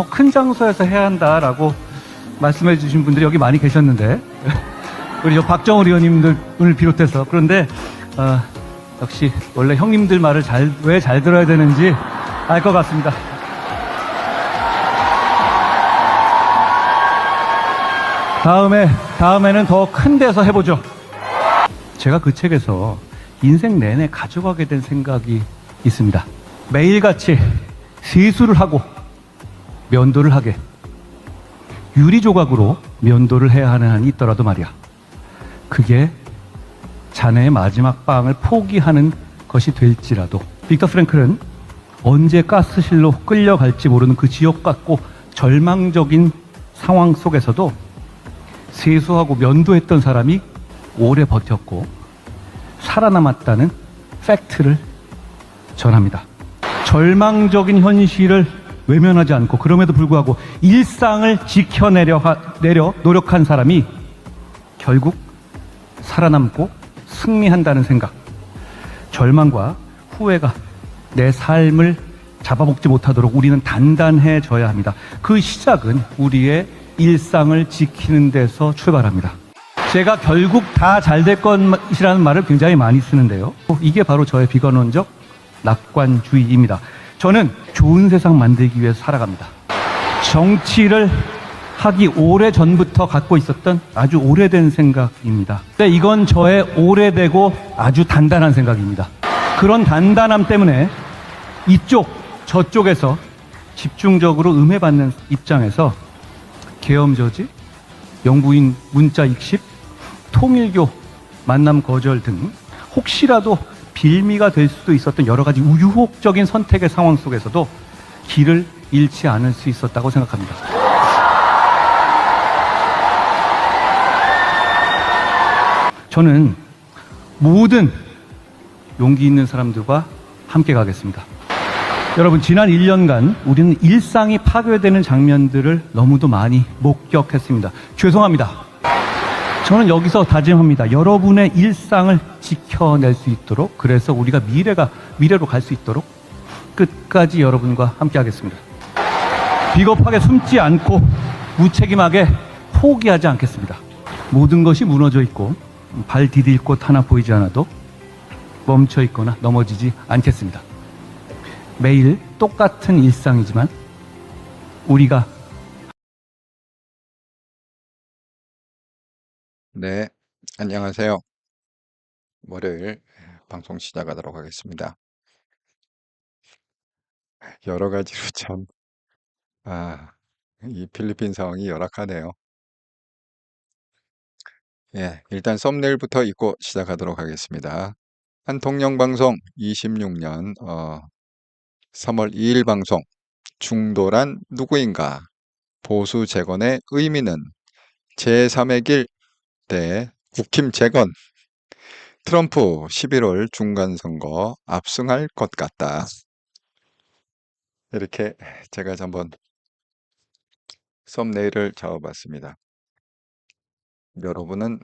큰 장소에서 해야 한다라고 말씀해 주신 분들이 여기 많이 계셨는데 우리 박정우 의원님들을 비롯해서 그런데 역시 원래 형님들 말을 왜 잘 들어야 되는지 알 것 같습니다. 다음에는 더 큰 데서 해보죠. 제가 그 책에서 인생 내내 가져가게 된 생각이 있습니다. 매일같이 세수를 하고 면도를 하게 유리 조각으로 면도를 해야 하는 한이 있더라도 말이야. 그게 자네의 마지막 방을 포기하는 것이 될지라도. 빅터 프랭클은 언제 가스실로 끌려갈지 모르는 그 지옥 같고 절망적인 상황 속에서도 세수하고 면도했던 사람이 오래 버텼고 살아남았다는 팩트를 전합니다. 절망적인 현실을 외면하지 않고 그럼에도 불구하고 일상을 지켜내려 노력한 사람이 결국 살아남고 승리한다는 생각. 절망과 후회가 내 삶을 잡아먹지 못하도록 우리는 단단해져야 합니다. 그 시작은 우리의 일상을 지키는 데서 출발합니다. 제가 결국 다 잘 될 것이라는 말을 굉장히 많이 쓰는데요. 이게 바로 저의 비관론적 낙관주의입니다. 저는 좋은 세상 만들기 위해서 살아갑니다. 정치를 하기 오래전부터 갖고 있었던 아주 오래된 생각입니다. 근데 이건 저의 오래되고 아주 단단한 생각입니다. 그런 단단함 때문에 이쪽 저쪽에서 집중적으로 음해받는 입장에서 계엄저지, 영부인 문자 익십, 통일교 만남 거절 등 혹시라도 빌미가 될 수도 있었던 여러 가지 유혹적인 선택의 상황 속에서도 길을 잃지 않을 수 있었다고 생각합니다. 저는 모든 용기 있는 사람들과 함께 가겠습니다. 여러분, 지난 1년간 우리는 일상이 파괴되는 장면들을 너무도 많이 목격했습니다. 죄송합니다. 저는 여기서 다짐합니다. 여러분의 일상을 지켜낼 수 있도록, 그래서 우리가 미래로 갈 수 있도록 끝까지 여러분과 함께 하겠습니다. 비겁하게 숨지 않고 무책임하게 포기하지 않겠습니다. 모든 것이 무너져 있고 발 디딜 곳 하나 보이지 않아도 멈춰 있거나 넘어지지 않겠습니다. 매일 똑같은 일상이지만 우리가 네, 안녕하세요. 월요일 방송 시작하도록 하겠습니다. 여러 가지로 참, 아, 이 필리핀 상황이 열악하네요. 예, 일단 썸네일부터 읽고 시작하도록 하겠습니다. 한 통영방송 26년 3월 2일 방송. 중도란 누구인가? 보수 재건의 의미는 제3의 길 대 국힘 재건. 트럼프 11월 중간선거 압승할 것 같다. 이렇게 제가 한번 썸네일을 잡아봤습니다. 여러분은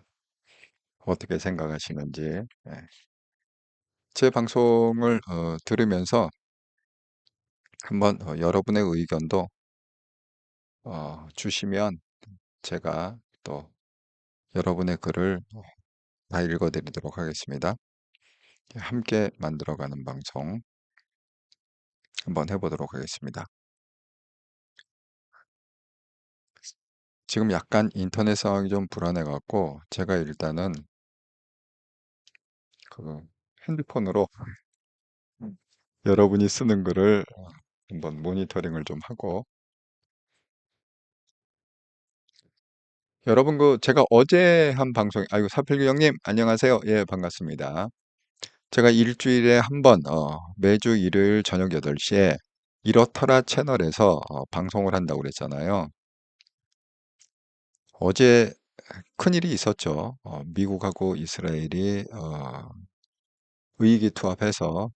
어떻게 생각하시는지, 예. 제 방송을 들으면서 한번 여러분의 의견도 주시면 제가 또 여러분의 글을 다 읽어드리도록 하겠습니다. 함께 만들어가는 방송 한번 해보도록 하겠습니다. 지금 약간 인터넷 상황이 좀 불안해갖고 제가 일단은 그 핸드폰으로 여러분이 쓰는 글을 한번 모니터링을 좀 하고, 여러분 제가 어제 한 방송, 아이고 사필규 형님 안녕하세요. 예, 반갑습니다. 제가 일주일에 한 번 매주 일요일 저녁 8시에 이렇더라 채널에서 방송을 한다고 그랬잖아요. 어제 큰일이 있었죠. 미국하고 이스라엘이 의기투합해서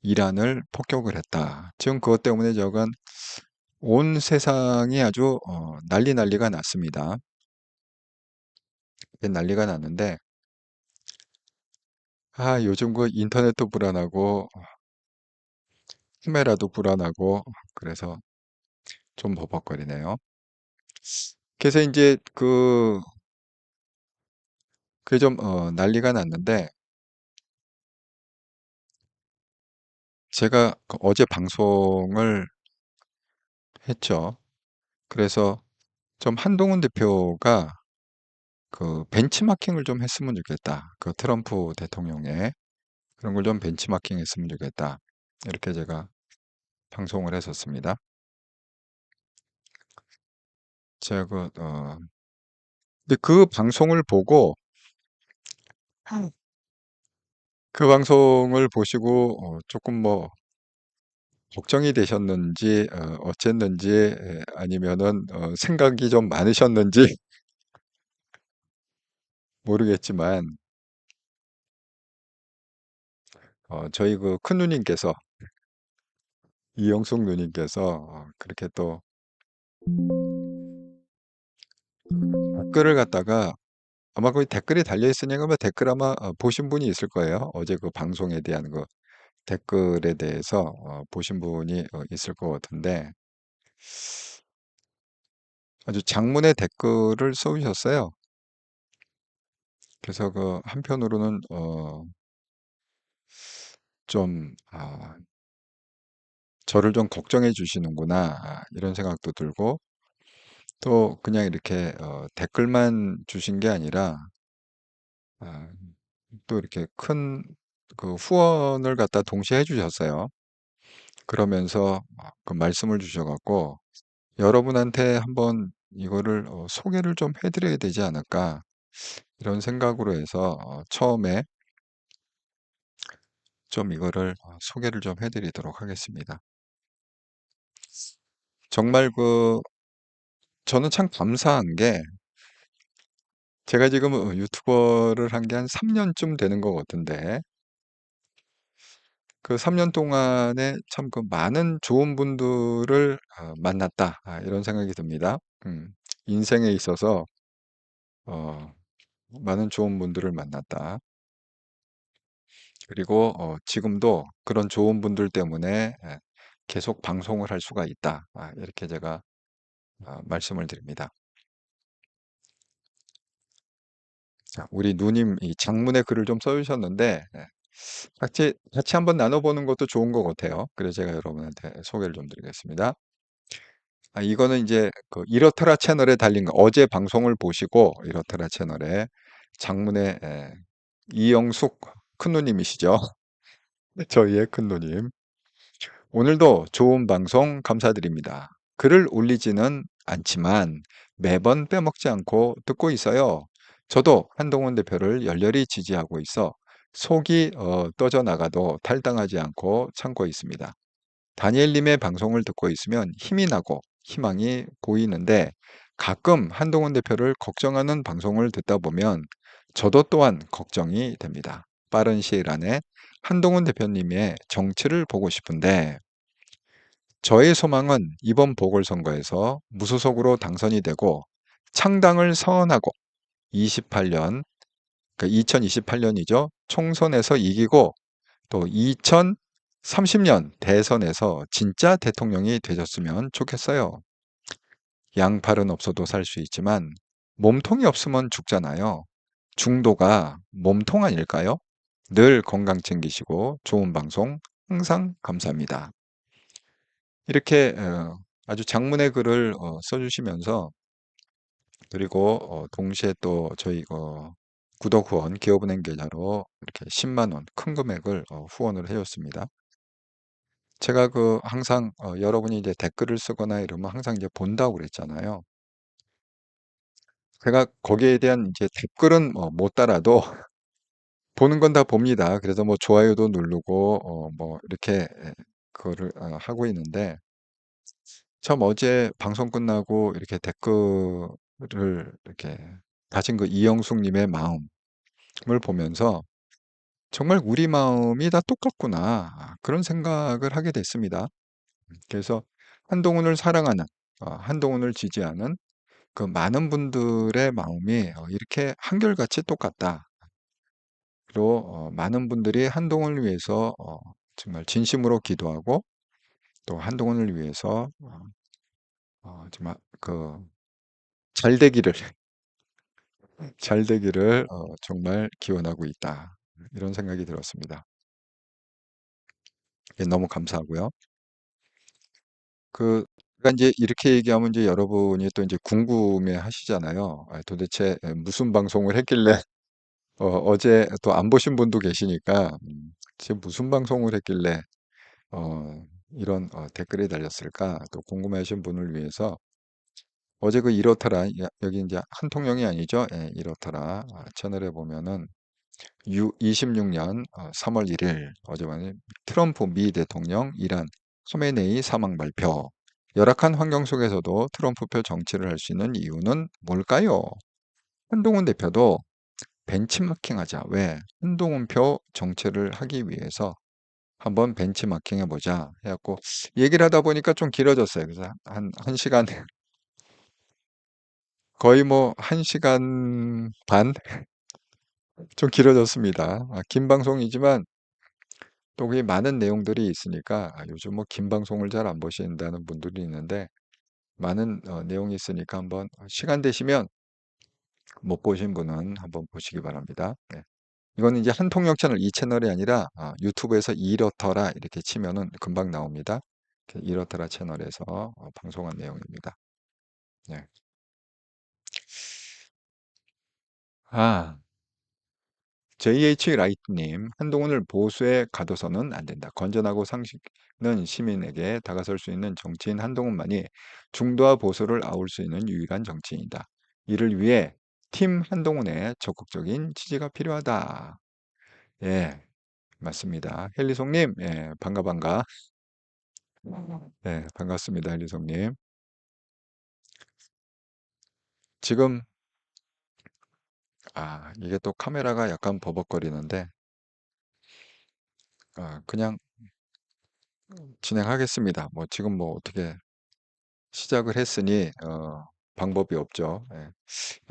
이란을 폭격을 했다. 지금 그것 때문에 저건 온 세상이 아주 난리가 났습니다. 난리가 났는데, 요즘 그 인터넷도 불안하고 카메라도 불안하고 그래서 좀 버벅거리네요. 그래서 이제 그게 좀 난리가 났는데 제가 어제 방송을 했죠. 그래서 좀 한동훈 대표가 그 벤치마킹을 좀 했으면 좋겠다. 그 트럼프 대통령의 그런 걸 좀 벤치마킹 했으면 좋겠다. 이렇게 제가 방송을 했었습니다. 제가 근데 그 방송을 보고 그 방송을 보시고 조금 뭐 걱정이 되셨는지 어쨌는지 아니면은 생각이 좀 많으셨는지 모르겠지만 저희 그 큰 누님께서 이영숙 누님께서 그렇게 또 댓글을 갖다가 아마 거기 댓글이 달려 있으니까 아마 댓글 아마 보신 분이 있을 거예요. 어제 그 방송에 대한 그 댓글에 대해서 보신 분이 있을 것 같은데 아주 장문의 댓글을 써주셨어요. 그래서 그 한편으로는 좀 저를 좀 걱정해 주시는구나 이런 생각도 들고 또 그냥 이렇게 댓글만 주신 게 아니라 아, 또 이렇게 큰 그 후원을 갖다 동시에 해주셨어요. 그러면서 그 말씀을 주셔갖고 여러분한테 한번 이거를 소개를 좀 해드려야 되지 않을까 이런 생각으로 해서 처음에 좀 이거를 소개를 좀 해드리도록 하겠습니다. 정말 저는 참 감사한 게 제가 지금 유튜버를 한 게 한 3년쯤 되는 것 같은데 그 3년 동안에 참 그 많은 좋은 분들을 만났다 이런 생각이 듭니다. 인생에 있어서 어, 많은 좋은 분들을 만났다. 그리고 지금도 그런 좋은 분들 때문에 계속 방송을 할 수가 있다. 이렇게 제가 말씀을 드립니다. 자, 우리 누님 이 장문의 글을 좀 써주셨는데 같이 한번 나눠보는 것도 좋은 것 같아요. 그래서 제가 여러분한테 소개를 좀 드리겠습니다. 이거는 이제 그 이렇더라 채널에 달린 거 어제 방송을 보시고 이렇더라 채널에 장문의 이영숙 큰누님이시죠. 저희의 큰누님. 오늘도 좋은 방송 감사드립니다. 글을 올리지는 않지만 매번 빼먹지 않고 듣고 있어요. 저도 한동훈 대표를 열렬히 지지하고 있어 속이 떠져나가도 탈당하지 않고 참고 있습니다. 다니엘님의 방송을 듣고 있으면 힘이 나고 희망이 보이는데 가끔 한동훈 대표를 걱정하는 방송을 듣다 보면 저도 또한 걱정이 됩니다. 빠른 시일 안에 한동훈 대표님의 정치를 보고 싶은데 저의 소망은 이번 보궐선거에서 무소속으로 당선이 되고 창당을 선언하고 28년, 그러니까 2028년이죠. 총선에서 이기고 또 2030년 대선에서 진짜 대통령이 되셨으면 좋겠어요. 양팔은 없어도 살 수 있지만 몸통이 없으면 죽잖아요. 중도가 몸통 아닐까요? 늘 건강 챙기시고 좋은 방송 항상 감사합니다. 이렇게 아주 장문의 글을 써주시면서 그리고 동시에 또 저희 구독 후원 기업은행 계좌로 이렇게 10만 원 큰 금액을 후원을 해줬습니다. 제가 항상 여러분이 이제 댓글을 쓰거나 이러면 항상 이제 본다고 그랬잖아요. 제가 거기에 대한 이제 댓글은 못 달아도 보는 건 다 봅니다. 그래서 뭐 좋아요도 누르고 뭐 이렇게 그거를 하고 있는데 참 어제 방송 끝나고 이렇게 댓글을 이렇게 다신 그 이영숙 님의 마음을 보면서 정말 우리 마음이 다 똑같구나. 그런 생각을 하게 됐습니다. 그래서 한동훈을 사랑하는, 한동훈을 지지하는 그 많은 분들의 마음이 이렇게 한결같이 똑같다. 그리고 많은 분들이 한동훈을 위해서 정말 진심으로 기도하고 또 한동훈을 위해서 정말 잘 되기를 잘 되기를 정말 기원하고 있다. 이런 생각이 들었습니다. 예, 너무 감사하고요. 그러니까 이제 이렇게 얘기하면 이제 여러분이 또 이제 궁금해 하시잖아요. 도대체 무슨 방송을 했길래 어제 또 안 보신 분도 계시니까 지금 무슨 방송을 했길래 이런 댓글이 달렸을까 또 궁금해하신 분을 위해서 어제 그 이렇더라 여기 이제 한통령이 아니죠. 예, 이렇더라 채널에 보면은 26년 3월 1일 어제는 트럼프 미 대통령 이란 khomeini 사망 발표. 열악한 환경 속에서도 트럼프표 정치를 할 수 있는 이유는 뭘까요? 한동훈 대표도 벤치마킹 하자. 왜? 한동훈표 정치를 하기 위해서 한번 벤치마킹 해보자 해갖고 얘기를 하다 보니까 좀 길어졌어요. 그래서 한 시간 거의 뭐 1시간 반? 좀 길어졌습니다. 긴 방송이지만 또 그게 많은 내용들이 있으니까 요즘 뭐 긴 방송을 잘 안 보신다는 분들이 있는데 많은 내용이 있으니까 한번 시간 되시면 못 보신 분은 한번 보시기 바랍니다. 네. 이거는 이제 한통역 채널 이 채널이 아니라 유튜브에서 이렇더라 이렇게 치면은 금방 나옵니다. 이렇더라 채널에서 방송한 내용입니다. 네. 아, JH 라이트님, 한동훈을 보수에 가둬서는 안 된다. 건전하고 상식 있는 시민에게 다가설 수 있는 정치인 한동훈만이 중도와 보수를 아울 수 있는 유일한 정치인이다. 이를 위해 팀 한동훈의 적극적인 지지가 필요하다. 예, 맞습니다. 헬리송님, 예, 반가 반가. 예, 반갑습니다, 헬리송님. 지금 이게 또 카메라가 약간 버벅거리는데 그냥 진행하겠습니다. 뭐 지금 뭐 어떻게 시작을 했으니 방법이 없죠. 예.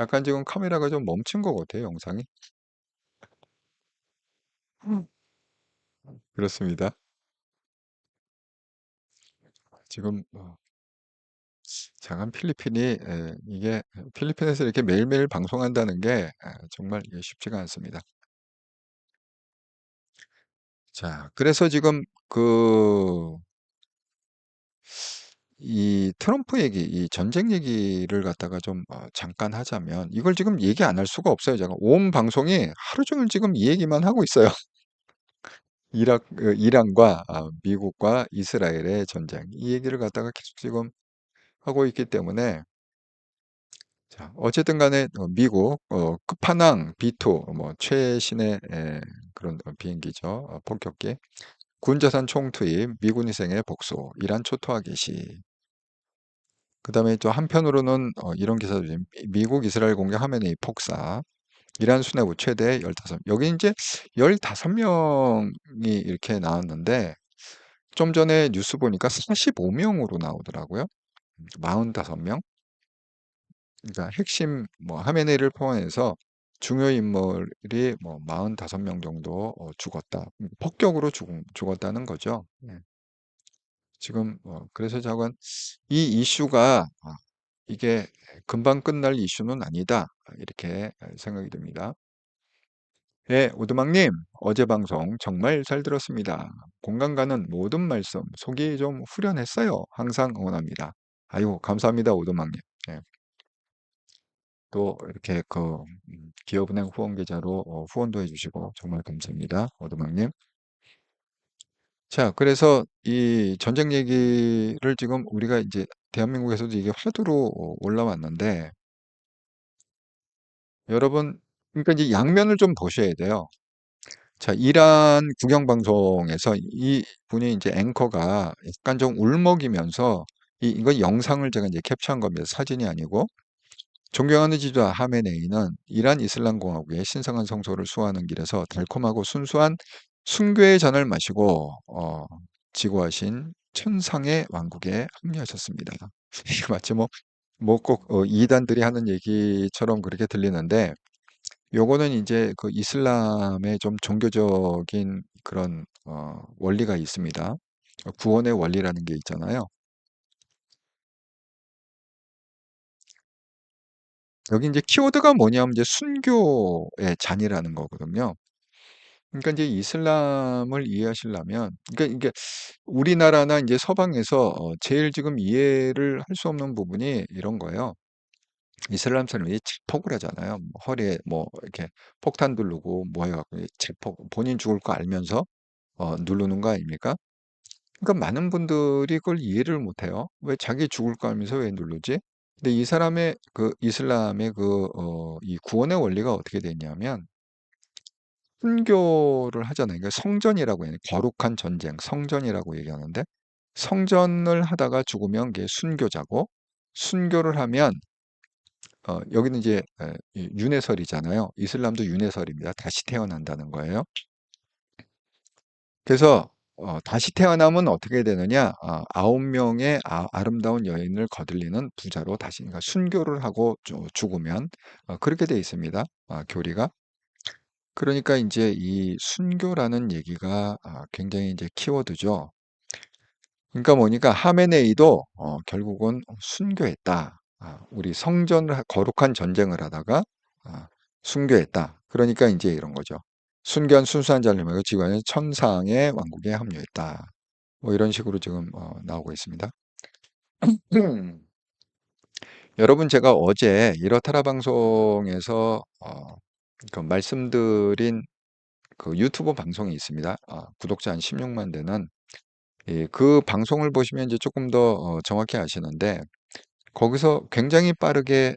약간 지금 카메라가 좀 멈춘 것 같아요, 영상이. 그렇습니다. 지금 잠깐 필리핀이 이게 필리핀에서 이렇게 매일매일 방송한다는 게 정말 이게 쉽지가 않습니다. 자, 그래서 지금 이 트럼프 얘기, 이 전쟁 얘기를 갖다가 좀 잠깐 하자면 이걸 지금 얘기 안 할 수가 없어요. 제가 온 방송이 하루 종일 지금 이 얘기만 하고 있어요. 이란과 미국과 이스라엘의 전쟁 이 얘기를 갖다가 계속 지금 하고 있기 때문에 자, 어쨌든 간에 미국 끝판왕 B2 뭐 최신의 그런 비행기죠. 폭격기 군자산 총투입 미군 희생의 복수 이란 초토화 개시 그다음에 또 한편으로는 이런 기사도 미국 이스라엘 공격 하메네이 폭사 이란 수뇌부 최대 15 여기 이제 15명이 이렇게 나왔는데 좀 전에 뉴스 보니까 45명으로 나오더라고요. 45명. 그러니까 핵심 뭐 하메네이를 포함해서 중요 인물이 뭐 45명 정도 죽었다. 폭격으로 죽었다는 거죠. 예. 지금 그래서 저건 이 이슈가 이게 금방 끝날 이슈는 아니다. 이렇게 생각이 듭니다. 예, 오두막님, 어제 방송 정말 잘 들었습니다. 공감 가는 모든 말씀, 속이 좀 후련했어요. 항상 응원합니다. 아이고, 감사합니다, 오두막님. 예, 또 이렇게 기업은행 후원 계좌로 후원도 해주시고 정말 감사합니다, 오두막님. 자, 그래서 이 전쟁 얘기를 지금 우리가 이제 대한민국에서도 이게 화두로 올라왔는데 여러분, 그러니까 이제 양면을 좀 보셔야 돼요. 자, 이란 국영방송에서 이 분이 이제 앵커가 약간 좀 울먹이면서 이건 영상을 제가 이제 캡처한 겁니다. 사진이 아니고. 존경하는 지도자 하메네이는 이란 이슬람 공화국의 신성한 성소를 수호하는 길에서 달콤하고 순수한 순교의 잔을 마시고 지고하신 천상의 왕국에 합류하셨습니다. 이거 마치 뭐 꼭 이단들이 하는 얘기처럼 그렇게 들리는데 요거는 이제 그 이슬람의 좀 종교적인 그런 원리가 있습니다. 구원의 원리라는 게 있잖아요. 여기 이제 키워드가 뭐냐면 이제 순교의 잔이라는 거거든요. 그러니까 이제 이슬람을 이해하시려면, 그러니까 이게 우리나라나 이제 서방에서 제일 지금 이해를 할 수 없는 부분이 이런 거예요. 이슬람 사람이 체폭을 하잖아요. 뭐 허리에 뭐 이렇게 폭탄 두르고 뭐 해갖고 체폭, 본인 죽을 거 알면서 누르는 거 아닙니까? 그러니까 많은 분들이 그걸 이해를 못해요. 왜 자기 죽을 거 알면서 왜 누르지? 근데 이 사람의 그 이슬람의 이 구원의 원리가 어떻게 되냐면 순교를 하잖아요. 그러니까 성전이라고 해요. 거룩한 전쟁, 성전이라고 얘기하는데 성전을 하다가 죽으면 그게 순교자고 순교를 하면 여기는 이제 이 윤회설이잖아요. 이슬람도 윤회설입니다. 다시 태어난다는 거예요. 그래서 다시 태어나면 어떻게 되느냐? 9명의 아름다운 여인을 거들리는 부자로 다시 그러니까 순교를 하고 죽으면 그렇게 돼 있습니다. 교리가. 그러니까 이제 이 순교라는 얘기가 굉장히 이제 키워드죠. 그러니까 뭐니까 하메네이도 결국은 순교했다. 우리 성전을 거룩한 전쟁을 하다가 순교했다. 그러니까 이제 이런 거죠. 순교한 순수한 자를 말고 지구의 천상의 왕국에 합류했다. 뭐 이런 식으로 지금 나오고 있습니다. 여러분 제가 어제 이렇다라 방송에서 그 말씀드린 그 유튜브 방송이 있습니다. 구독자 한 16만 되는 예, 그 방송을 보시면 이제 조금 더 정확히 아시는데 거기서 굉장히 빠르게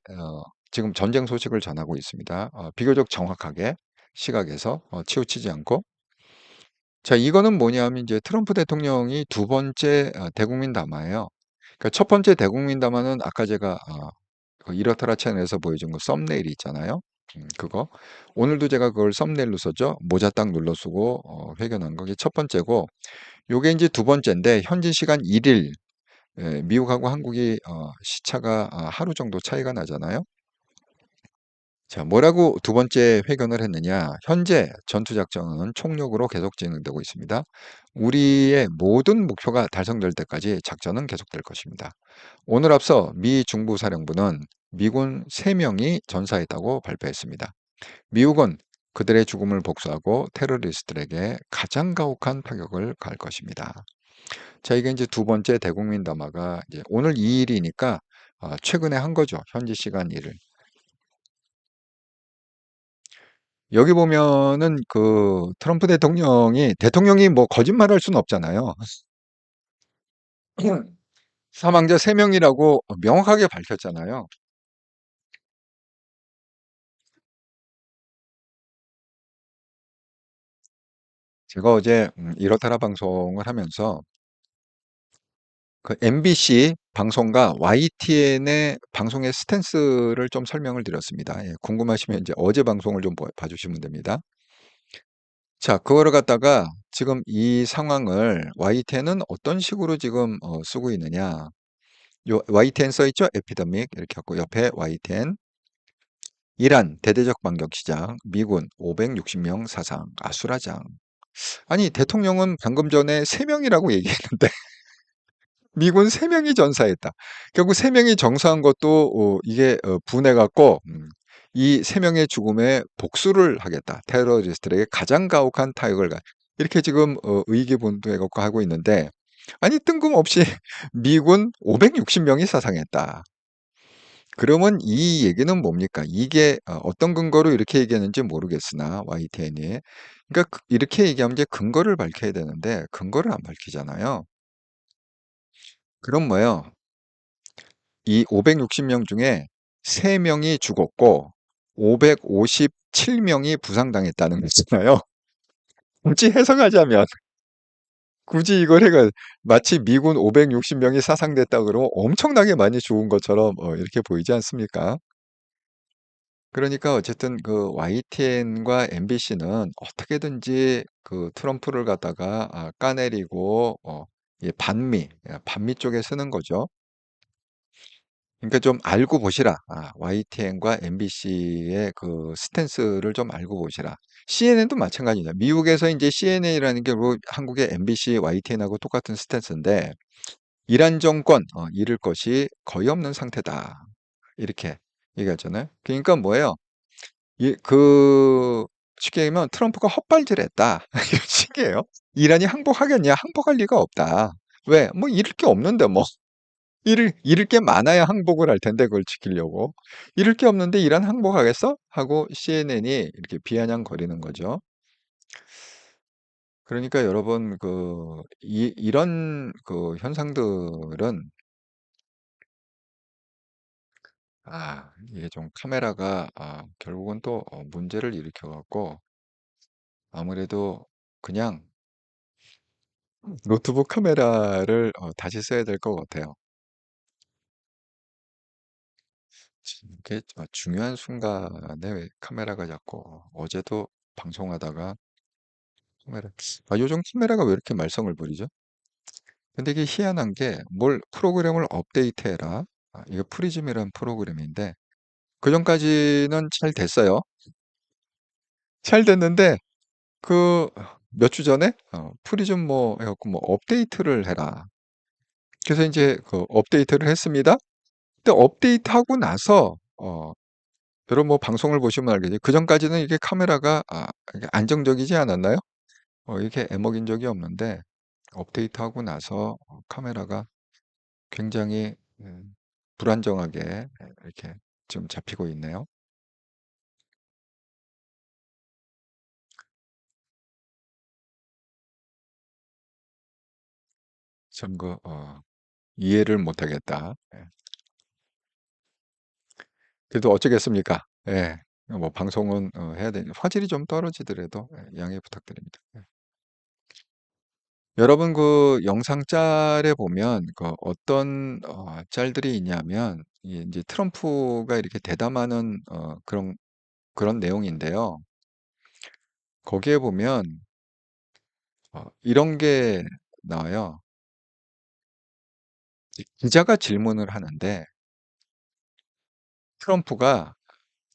지금 전쟁 소식을 전하고 있습니다. 비교적 정확하게 시각에서 치우치지 않고. 자, 이거는 뭐냐면 이제 트럼프 대통령이 두 번째 대국민 담화예요. 그러니까 첫 번째 대국민 담화는 아까 제가 그 이렇더라 채널에서 보여준 거 썸네일이 있잖아요. 그거. 오늘도 제가 그걸 썸네일로 썼죠. 모자 딱 눌러 쓰고 회견한 거게 첫 번째고 요게 이제 두 번째인데 현지 시간 1일 미국하고 한국이 시차가 하루 정도 차이가 나잖아요. 자, 뭐라고 두 번째 회견을 했느냐? 현재 전투 작전은 총력으로 계속 진행되고 있습니다. 우리의 모든 목표가 달성될 때까지 작전은 계속될 것입니다. 오늘 앞서 미 중부사령부는 미군 3명이 전사했다고 발표했습니다. 미국은 그들의 죽음을 복수하고 테러리스트들에게 가장 가혹한 타격을 가할 것입니다. 자, 이게 이제 두 번째 대국민 담화가 이제 오늘 2일이니까 최근에 한 거죠. 현지 시간 1일. 여기 보면은 그 트럼프 대통령이 뭐 거짓말할 수는 없잖아요. 사망자 3명이라고 명확하게 밝혔잖아요. 제가 어제 이렇다라 방송을 하면서 그 MBC 방송과 YTN의 방송의 스탠스를 좀 설명을 드렸습니다. 예, 궁금하시면 이제 어제 방송을 좀 봐주시면 됩니다. 자, 그거를 갖다가 지금 이 상황을 YTN은 어떤 식으로 지금 쓰고 있느냐. 요 YTN 써 있죠? 에피데믹 이렇게 하고 옆에 YTN 이란 대대적 반격 시작 미군 560명 사상 아수라장. 아니 대통령은 방금 전에 3명이라고 얘기했는데 미군 3명이 전사했다. 결국 3명이 정사한 것도 이게 분해 갖고 이 3명의 죽음에 복수를 하겠다. 테러리스트에게 가장 가혹한 타격을 이렇게 지금 의기분투해 갖고 하고 있는데 아니 뜬금없이 미군 560명이 사상했다. 그러면 이 얘기는 뭡니까? 이게 어떤 근거로 이렇게 얘기했는지 모르겠으나 YTN이 그러니까 이렇게 얘기하면 이제 근거를 밝혀야 되는데 근거를 안 밝히잖아요. 그럼 뭐예요? 이 560명 중에 3명이 죽었고 557명이 부상당했다는 거잖아요. 굳이 해석하자면 굳이 이걸 해가 마치 미군 560명이 사상됐다 그러면 엄청나게 많이 죽은 것처럼 이렇게 보이지 않습니까? 그러니까 어쨌든 그 YTN과 MBC는 어떻게든지 그 트럼프를 갖다가 까내리고 이 반미 쪽에 쓰는 거죠. 그러니까 좀 알고 보시라. YTN과 MBC의 그 스탠스를 좀 알고 보시라. CNN도 마찬가지입니다. 미국에서 이제 CNN이라는 게 한국의 MBC, YTN하고 똑같은 스탠스인데 이란 정권 잃을 것이 거의 없는 상태다. 이렇게. 얘기하잖아요. 그러니까 뭐예요? 쉽게 얘기하면 트럼프가 헛발질했다. 이런 식이에요. 이란이 항복하겠냐? 항복할 리가 없다. 왜? 뭐 잃을 게 없는데 뭐. 잃을 게 많아야 항복을 할 텐데 그걸 지키려고. 잃을 게 없는데 이란 항복하겠어? 하고 CNN이 이렇게 비아냥거리는 거죠. 그러니까 여러분 이런 현상들은 이게 좀 카메라가 결국은 또 문제를 일으켜 갖고 아무래도 그냥 노트북 카메라를 다시 써야 될 것 같아요. 이게 중요한 순간에 카메라가 자꾸 어제도 방송하다가 카메라 요즘 카메라가 왜 이렇게 말썽을 부리죠? 근데 이게 희한한 게 뭘 프로그램을 업데이트해라. 이게 프리즘이라는 프로그램인데 그전까지는 잘 됐어요. 잘 됐는데 그 몇 주 전에 프리즘 뭐 해갖고 뭐 업데이트를 해라. 그래서 이제 그 업데이트를 했습니다. 근데 업데이트하고 나서 여러분 뭐 방송을 보시면 알겠지. 그전까지는 이게 카메라가 이게 안정적이지 않았나요? 이렇게 애먹인 적이 없는데 업데이트하고 나서 카메라가 굉장히 불안정하게 이렇게 지금 잡히고 있네요. 참 이해를 못하겠다. 예. 그래도 어쩌겠습니까? 예. 뭐 방송은 해야 되니 화질이 좀 떨어지더라도 양해 부탁드립니다. 예. 여러분 영상 짤에 보면 어떤 짤들이 있냐면 이게 인제 트럼프가 이렇게 대담하는 그런 내용인데요. 거기에 보면 이런 게 나와요. 이 기자가 질문을 하는데 트럼프가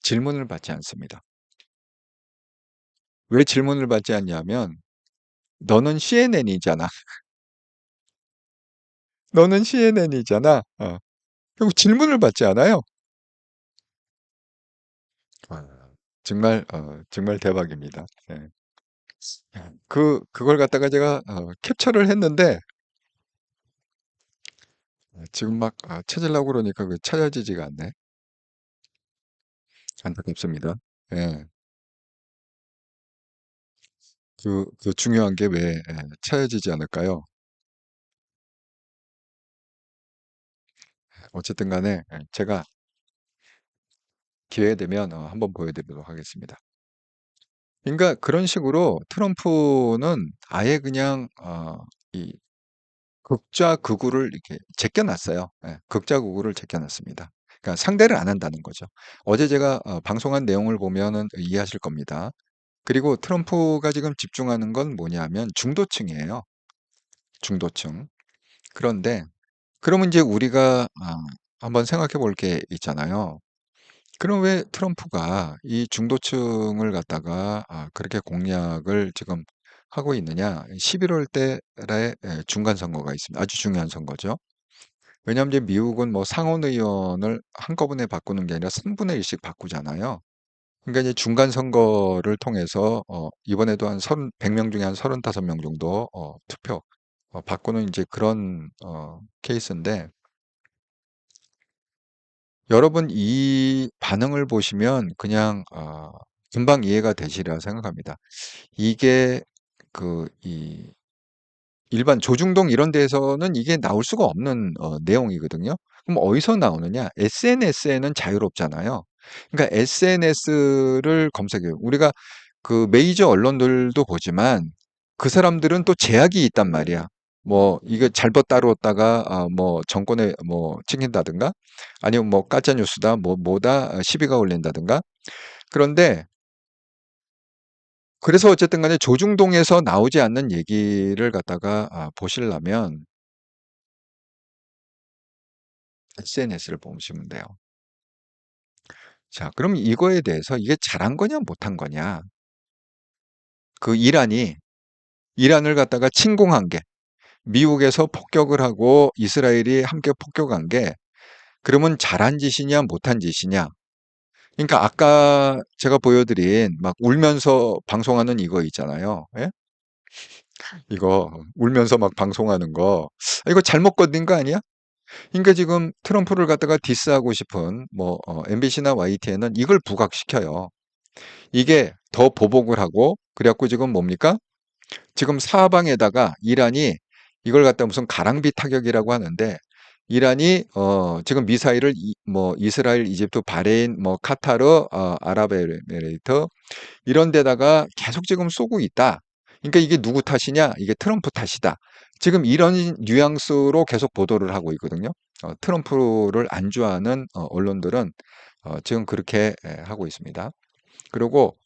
질문을 받지 않습니다. 왜 질문을 받지 않냐면 "너는 CNN이잖아. 너는 CNN이잖아." 그리고 질문을 받지 않아요. 아 정말 대박입니다. 예. 그걸 갖다가 제가 캡처를 했는데 지금 막 찾으려고 그러니까 찾아지지가 않네. 안타깝습니다. 예. 중요한 게 왜 찾아지지 않을까요? 어쨌든 간에 제가 기회가 되면 한번 보여드리도록 하겠습니다. 그러니까 그런 식으로 트럼프는 아예 그냥 이 극좌 극우를 이렇게 제껴 놨어요. 예. 극좌 극우를 제껴 놨습니다. 그러니까 상대를 안 한다는 거죠. 어제 제가 방송한 내용을 보면은 이해하실 겁니다. 그리고 트럼프가 지금 집중하는 건 뭐냐면 중도층이에요. 중도층. 그런데 그러면 이제 우리가 한번 생각해 볼 게 있잖아요. 그럼 왜 트럼프가 이 중도층을 갖다가 그렇게 공략을 지금 하고 있느냐? 11월 달에 중간 선거가 있습니다. 아주 중요한 선거죠. 왜냐하면 이제 미국은 뭐 상원 의원을 한꺼번에 바꾸는 게 아니라 3분의 1씩 바꾸잖아요. 그러니까 이제 중간 선거를 통해서 이번에도 한 100명 중에 한 35명 정도 투표 바꾸는 이제 그런 케이스인데 여러분 이 반응을 보시면 그냥 금방 이해가 되시리라 생각합니다. 이게 이 일반 조중동 이런 데에서는 이게 나올 수가 없는 내용이거든요. 그럼 어디서 나오느냐? SNS에는 자유롭잖아요. 그러니까 SNS를 검색해요. 우리가 메이저 언론들도 보지만 그 사람들은 또 제약이 있단 말이야. 뭐 이게 잘못 다루었다가 뭐 정권에 뭐 찍힌다든가 아니면 뭐 가짜 뉴스다 뭐다 시비가 걸린다든가. 그런데 그래서 어쨌든 간에 조중동에서 나오지 않는 얘기를 갖다가 보시려면 SNS를 보시면 돼요. 자, 그럼 이거에 대해서 이게 잘한 거냐 못한 거냐? 이란을 갖다가 침공한 게 미국에서 폭격을 하고 이스라엘이 함께 폭격한 게 그러면 잘한 짓이냐 못한 짓이냐? 그러니까 아까 제가 보여드린 막 울면서 방송하는 이거 있잖아요. 예? 이거 울면서 막 방송하는 거. 이거 잘못 건든 거 아니야? 그러니까 지금 트럼프를 갖다가 디스하고 싶은 뭐 MBC나 YTN은 이걸 부각시켜요. 이게 더 보복을 하고 그래갖고 지금 뭡니까? 지금 사방에다가 이란이 이걸 갖다 무슨 가랑비 타격이라고 하는데 이란이 지금 미사일을 뭐 이스라엘, 이집트, 바레인, 뭐 카타르, 아랍에미레이트 이런 데다가 계속 지금 쏘고 있다. 그러니까 이게 누구 탓이냐? 이게 트럼프 탓이다. 지금 이런 뉘앙스로 계속 보도를 하고 있거든요. 트럼프를 안주하는 언론들은 지금 그렇게 하고 있습니다. 그리고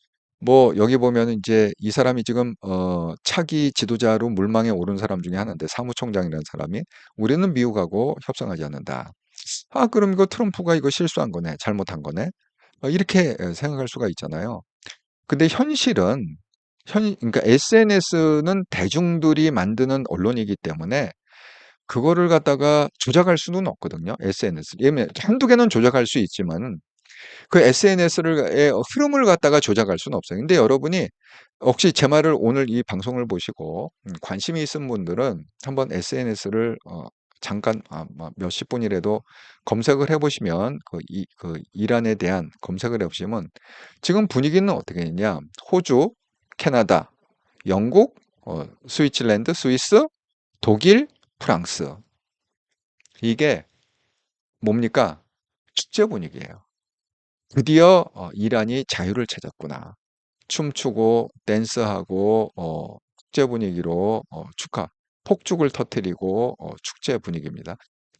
뭐 여기 보면은 이제 이 사람이 지금 차기 지도자로 물망에 오른 사람 중에 하나인데 사무총장이라는 사람이 우리는 미국하고 협상하지 않는다. 아, 그럼 이거 트럼프가 이거 실수한 거네, 잘못한 거네. 이렇게 생각할 수가 있잖아요. 근데 현실은 그러니까 SNS는 대중들이 만드는 언론이기 때문에 그거를 갖다가 조작할 수는 없거든요. SNS. 예면 한두 개는 조작할 수 있지만 그 SNS의 흐름을 갖다가 조작할 수는 없어요. 근데 여러분이 혹시 제 말을 오늘 이 방송을 보시고 관심이 있은 분들은 한번 SNS를 잠깐 뭐 몇십 분이라도 검색을 해보시면 그 이란에 대한 검색을 해보시면 지금 분위기는 어떻게 있냐? 호주, 캐나다, 영국, 스위tzerlän드, 스위스, 독일, 프랑스. 이게 뭡니까? 축제 분위기예요. 드디어 이란이 자유를 찾았구나. 춤추고 댄스하고 축제 분위기로 폭죽을 터뜨리고 축제 분위기입니다.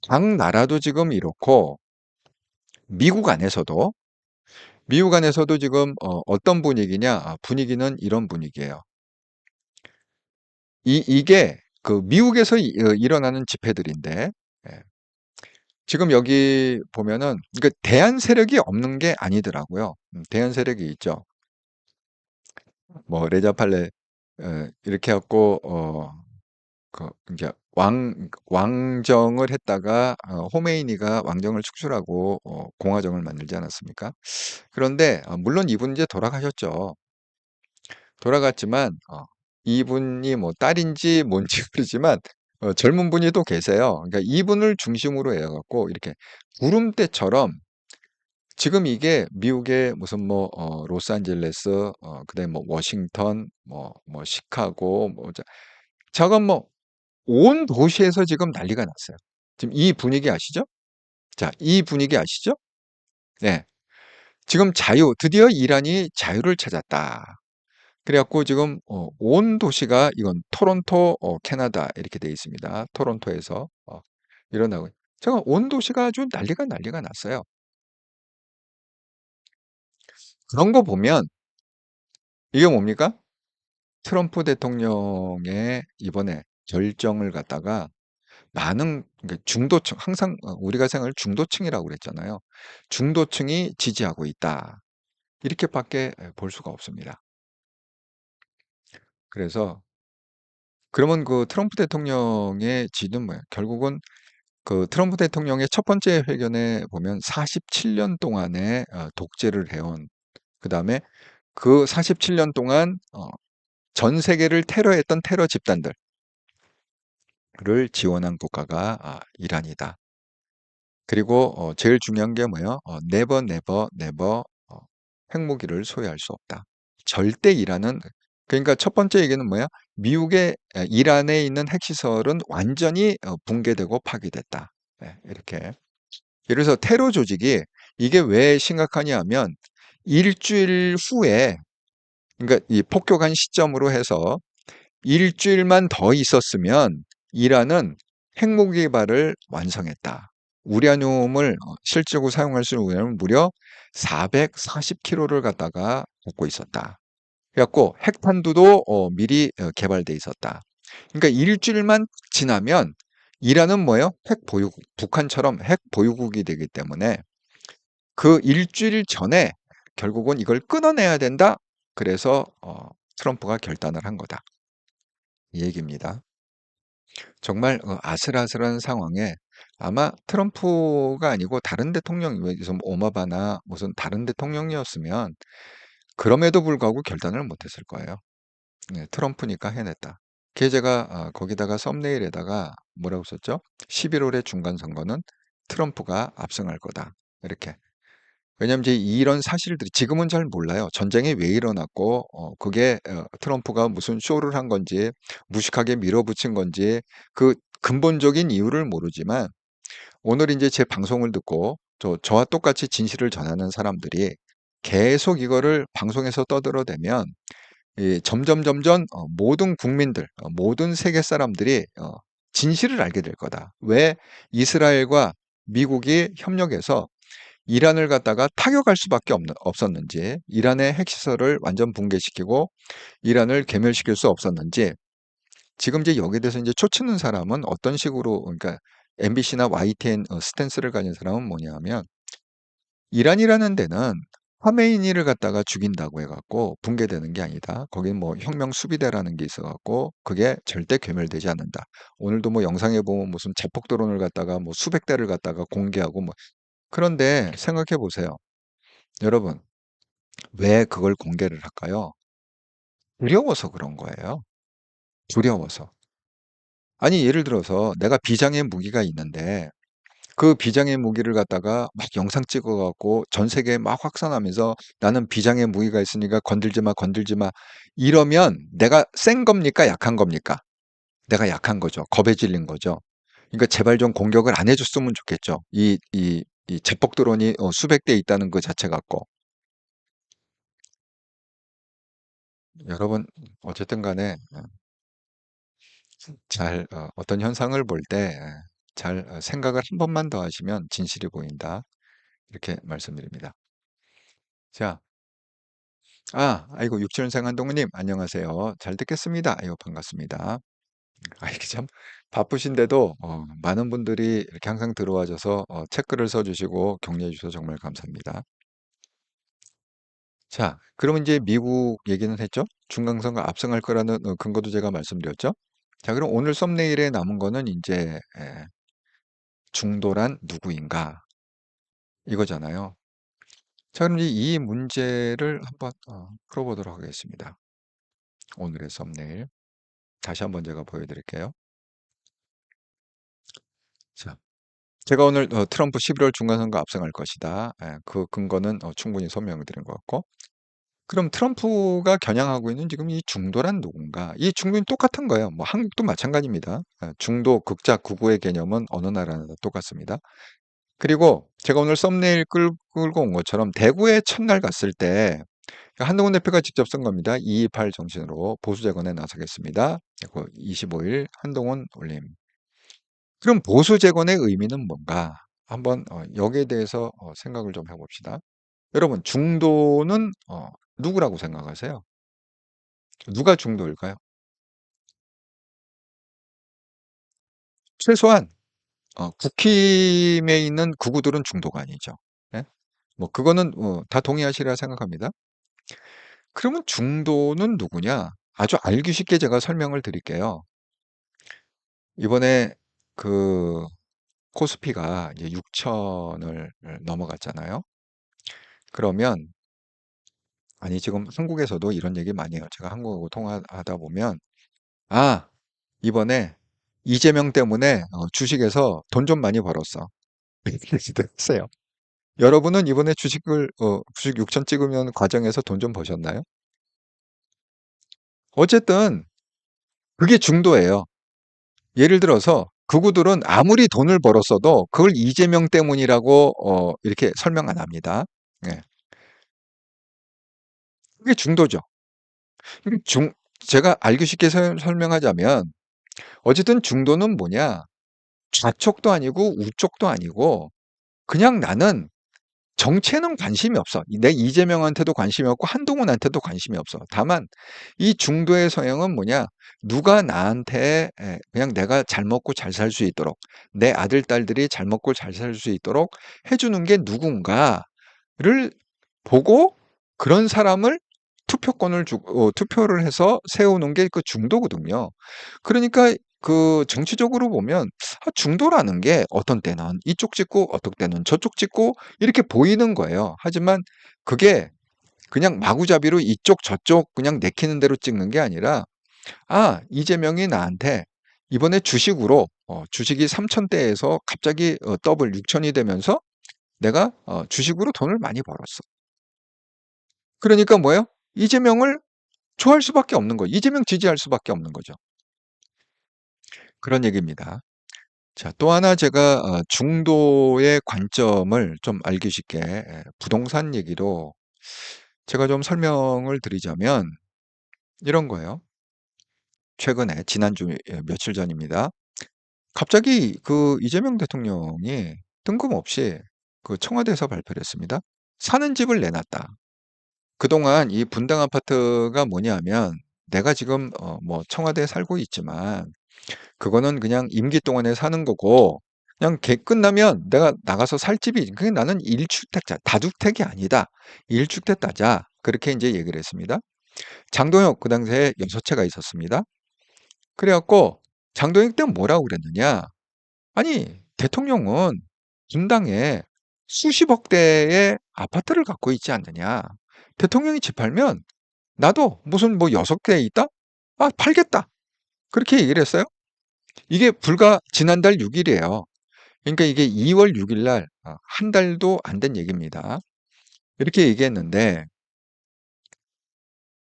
각 나라도 지금 이렇고 미국 안에서도 지금 어떤 분위기냐? 분위기는 이런 분위기예요. 이게 그 미국에서 일어나는 집회들인데 예, 지금 여기 보면은 이거 대한 세력이 없는 게 아니더라고요. 대한 세력이 있죠. 뭐 레자팔레 이렇게 갖고 그 이제 왕정을 했다가 호메이니가 왕정을 축출하고 공화정을 만들지 않았습니까? 그런데 물론 이분 이제 돌아가셨죠. 돌아갔지만 이분이 뭐 딸인지 뭔지 모르지만 젊은 분이 또 계세요. 그러니까 이분을 중심으로 해갖고 이렇게 구름대처럼 지금 이게 미국의 무슨 뭐 로스앤젤레스 그다음에 뭐 워싱턴 뭐 시카고 뭐 저건 뭐 온 도시에서 지금 난리가 났어요. 지금 이 분위기 아시죠? 자, 이 분위기 아시죠? 네. 지금 드디어 이란이 자유를 찾았다. 그래갖고 지금 온 도시가 이건 토론토, 캐나다 이렇게 돼 있습니다. 토론토에서 일어나고 제가 온 도시가 아주 난리가 났어요. 그런 거 보면 이게 뭡니까? 트럼프 대통령의 이번에 결정을 갖다가 많은 그러니까 중도층 항상 우리가 생각할 중도층이라고 그랬잖아요. 중도층이 지지하고 있다. 이렇게밖에 볼 수가 없습니다. 그래서 그러면 그 트럼프 대통령의 지는 뭐예요? 결국은 그 트럼프 대통령의 첫 번째 회견에 보면 47년 동안의 독재를 해온 그다음에 그 47년 동안 전 세계를 테러했던 테러 집단들을 지원한 국가가 이란이다. 그리고 제일 중요한 게 뭐예요? never, never, never 핵무기를 소유할 수 없다. 절대 이란은 그러니까 첫 번째 얘기는 뭐야? 미국의 이란에 있는 핵시설은 완전히 붕괴되고 파괴됐다. 예, 이렇게. 예를 들어서 테러 조직이 이게 왜 심각하냐 하면 일주일 후에 그러니까 이 폭격한 시점으로 해서 일주일만 더 있었으면 이란은 핵무기 개발을 완성했다. 우라늄을 실제로 사용할 수 있는 우라늄을 무려 440kg를 갖다가 갖고 있었다. 그래갖고 핵탄두도 미리 개발돼 있었다. 그러니까 일주일만 지나면 이란은 뭐예요? 핵 보유국, 북한처럼 핵 보유국이 되기 때문에 그 일주일 전에 결국은 이걸 끊어내야 된다. 그래서 트럼프가 결단을 한 거다. 이 얘기입니다. 정말 아슬아슬한 상황에 아마 트럼프가 아니고 다른 대통령이, 무슨 오바마나 무슨 다른 대통령이었으면 그럼에도 불구하고 결단을 못했을 거예요. 네, 트럼프니까 해냈다. 그게 제가 거기다가 썸네일에다가 뭐라고 썼죠? 11월의 중간선거는 트럼프가 압승할 거다. 이렇게. 왜냐면 이제 이런 사실들이 지금은 잘 몰라요. 전쟁이 왜 일어났고, 그게 트럼프가 무슨 쇼를 한 건지, 무식하게 밀어붙인 건지, 그 근본적인 이유를 모르지만, 오늘 이제 제 방송을 듣고, 저와 똑같이 진실을 전하는 사람들이 계속 이거를 방송에서 떠들어대면, 점점 모든 국민들, 모든 세계 사람들이 진실을 알게 될 거다. 왜 이스라엘과 미국이 협력해서 이란을 갖다가 타격할 수밖에 없었는지, 이란의 핵시설을 완전 붕괴시키고 이란을 괴멸시킬 수 없었는지, 지금 이제 여기에 대해서 이제 초치는 사람은 어떤 식으로, 그러니까 MBC나 YTN 스탠스를 가진 사람은 뭐냐면, 이란이라는 데는 하메이니를 갖다가 죽인다고 해갖고 붕괴되는 게 아니다. 거긴 뭐 혁명 수비대라는 게 있어갖고 그게 절대 괴멸되지 않는다. 오늘도 뭐 영상에 보면 무슨 자폭 드론을 갖다가 뭐 수백 대를 갖다가 공개하고 뭐. 그런데 생각해 보세요. 여러분, 왜 그걸 공개를 할까요? 두려워서 그런 거예요. 두려워서. 아니, 예를 들어서 내가 비장의 무기가 있는데 그 비장의 무기를 갖다가 막 영상 찍어 갖고 전 세계에 막 확산하면서 나는 비장의 무기가 있으니까 건들지 마, 건들지 마. 이러면 내가 센 겁니까? 약한 겁니까? 내가 약한 거죠. 겁에 질린 거죠. 그러니까 제발 좀 공격을 안 해줬으면 좋겠죠. 이 제폭 드론이 수백 대 있다는 그 자체 갖고. 여러분, 어쨌든 간에 어떤 현상을 볼 때 잘 생각을 한 번만 더 하시면 진실이 보인다. 이렇게 말씀드립니다. 자, 아이고, 육칠년생 한동훈님, 안녕하세요. 잘 듣겠습니다. 아이고, 반갑습니다. 이게 참 바쁘신데도 많은 분들이 이렇게 항상 들어와줘서 체크를 써주시고 격려해 주셔서 정말 감사합니다. 자, 그러면 이제 미국 얘기는 했죠? 중간선거 압승할 거라는 근거도 제가 말씀드렸죠? 자, 그럼 오늘 썸네일에 남은 거는 이제 중도란 누구인가? 이거잖아요. 자, 그럼 이제 이 문제를 한번 풀어보도록 하겠습니다. 오늘의 썸네일. 다시 한번 제가 보여드릴게요. 자, 제가 오늘 트럼프 11월 중간선거 압승할 것이다. 그 근거는 충분히 설명을 드린 것 같고. 그럼 트럼프가 겨냥하고 있는 지금 이 중도란 누군가? 이 중도는 똑같은 거예요. 뭐 한국도 마찬가지입니다. 중도, 극자, 극우의 개념은 어느 나라나 다 똑같습니다. 그리고 제가 오늘 썸네일 끌고 온 것처럼 대구에 첫날 갔을 때 한동훈 대표가 직접 쓴 겁니다. 228 정신으로 보수재건에 나서겠습니다. 25일 한동훈 올림. 그럼 보수재건의 의미는 뭔가? 한번 여기에 대해서 생각을 좀 해봅시다. 여러분, 중도는 누구라고 생각하세요? 누가 중도일까요? 최소한 국힘에 있는 극우들은 중도가 아니죠. 예? 뭐 그거는 다 동의하시리라 생각합니다. 그러면 중도는 누구냐? 아주 알기 쉽게 제가 설명을 드릴게요. 이번에 그 코스피가 이제 6천을 넘어갔잖아요. 그러면 아니 지금 한국에서도 이런 얘기 많이 해요. 제가 한국하고 통화하다 보면 이번에 이재명 때문에 주식에서 돈 좀 많이 벌었어. 이렇게 얘기도 했어요. 여러분은 이번에 주식 6천 찍으면 과정에서 돈 좀 버셨나요? 어쨌든 그게 중도예요. 예를 들어서 극우들은 아무리 돈을 벌었어도 그걸 이재명 때문이라고 이렇게 설명 안 합니다. 예. 그게 중도죠. 그럼 제가 알기 쉽게 설명하자면 어쨌든 중도는 뭐냐? 좌쪽도 아니고 우쪽도 아니고 그냥 나는 정체는 관심이 없어. 내 이재명한테도 관심이 없고 한동훈한테도 관심이 없어. 다만 이 중도의 성향은 뭐냐? 누가 나한테 그냥 내가 잘 먹고 잘 살 수 있도록 내 아들, 딸들이 잘 먹고 잘 살 수 있도록 해주는 게 누군가를 보고 그런 사람을 투표권을 투표를 해서 세우는 게 그 중도거든요. 그러니까 그 정치적으로 보면 중도라는 게 어떤 때는 이쪽 찍고 어떤 때는 저쪽 찍고 이렇게 보이는 거예요. 하지만 그게 그냥 마구잡이로 이쪽 저쪽 그냥 내키는 대로 찍는 게 아니라 이재명이 나한테 이번에 주식으로 주식이 3,000대에서 갑자기 더블 6,000이 되면서 내가 주식으로 돈을 많이 벌었어. 그러니까 뭐예요? 이재명을 좋아할 수밖에 없는 거예요. 이재명 지지할 수밖에 없는 거죠. 그런 얘기입니다. 자, 또 하나 제가 중도의 관점을 좀 알기 쉽게 부동산 얘기로 제가 좀 설명을 드리자면 이런 거예요. 최근에 지난주 며칠 전입니다. 갑자기 그 이재명 대통령이 뜬금없이 그 청와대에서 발표를 했습니다. 사는 집을 내놨다. 그동안 이 분당 아파트가 뭐냐면 내가 지금 뭐 청와대에 살고 있지만 그거는 그냥 임기 동안에 사는 거고 그냥 개 끝나면 내가 나가서 살 집이 그게 나는 1주택자 다주택이 아니다. 1주택자자. 그렇게 이제 얘기를 했습니다. 장동혁 그 당시에 6채가 있었습니다. 그래갖고 장동혁 때 뭐라고 그랬느냐? 아니 대통령은 분당에 수십억 대의 아파트를 갖고 있지 않느냐? 대통령이 집 팔면 나도 무슨 뭐 6개 있다? 팔겠다. 그렇게 얘기를 했어요. 이게 불과 지난달 6일이에요. 그러니까 이게 2월 6일 날 한 달도 안 된 얘기입니다. 이렇게 얘기했는데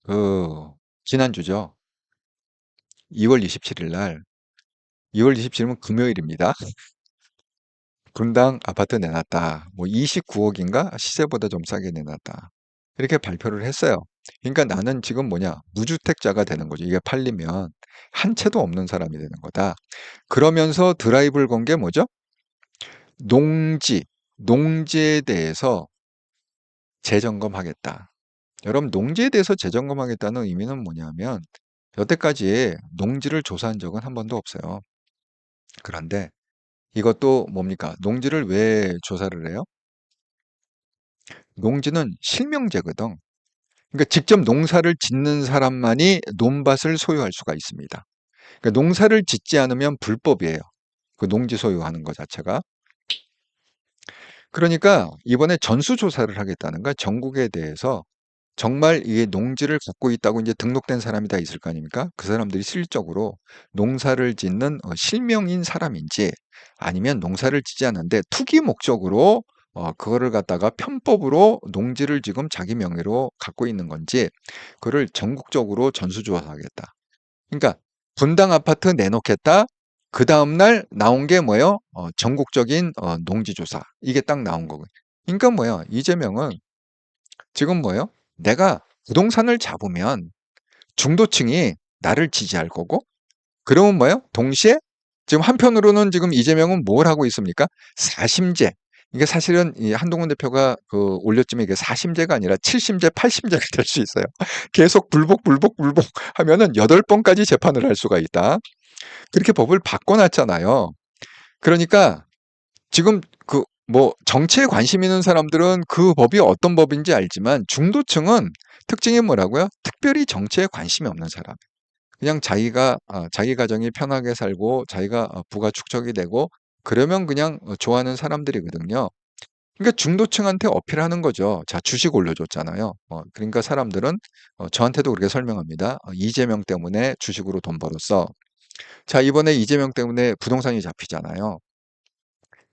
그 지난주죠. 2월 27일 날 2월 27일은 금요일입니다. 분당 아파트 내놨다. 뭐 29억인가? 시세보다 좀 싸게 내놨다. 이렇게 발표를 했어요. 그러니까 나는 지금 뭐냐? 무주택자가 되는 거죠. 이게 팔리면 한 채도 없는 사람이 되는 거다. 그러면서 드라이브를 건 게 뭐죠? 농지에 대해서 재점검하겠다. 여러분, 농지에 대해서 재점검하겠다는 의미는 뭐냐면 여태까지 농지를 조사한 적은 한 번도 없어요. 그런데 이것도 뭡니까? 농지를 왜 조사를 해요? 농지는 실명제거든. 그러니까 직접 농사를 짓는 사람만이 논밭을 소유할 수가 있습니다. 그러니까 농사를 짓지 않으면 불법이에요. 그 농지 소유하는 것 자체가. 그러니까 이번에 전수조사를 하겠다는 거야. 전국에 대해서 정말 이게 농지를 갖고 있다고 이제 등록된 사람이 다 있을 거 아닙니까? 그 사람들이 실질적으로 농사를 짓는 실명인 사람인지 아니면 농사를 짓지 않는데 투기 목적으로 그거를 갖다가 편법으로 농지를 지금 자기 명의로 갖고 있는 건지 그거를 전국적으로 전수조사하겠다. 그러니까 분당 아파트 내놓겠다. 그 다음날 나온 게 뭐예요? 전국적인 농지조사. 이게 딱 나온 거고요. 그러니까 뭐예요? 이재명은 지금 뭐예요? 내가 부동산을 잡으면 중도층이 나를 지지할 거고, 그러면 뭐예요? 동시에 지금 한편으로는 지금 이재명은 뭘 하고 있습니까? 사심제. 이게 사실은 이 한동훈 대표가 그 올렸지만 이게 사심제가 아니라 7심제, 8심제가 될 수 있어요. 계속 불복 하면은 8번까지 재판을 할 수가 있다. 그렇게 법을 바꿔놨잖아요. 그러니까 지금 그 뭐 정치에 관심 있는 사람들은 그 법이 어떤 법인지 알지만 중도층은 특징이 뭐라고요? 특별히 정치에 관심이 없는 사람. 그냥 자기가 자기 가정이 편하게 살고 자기가 부가 축적이 되고 그러면 그냥 좋아하는 사람들이거든요. 그러니까 중도층한테 어필하는 거죠. 자, 주식 올려줬잖아요. 그러니까 사람들은 저한테도 그렇게 설명합니다. 이재명 때문에 주식으로 돈 벌었어. 자, 이번에 이재명 때문에 부동산이 잡히잖아요.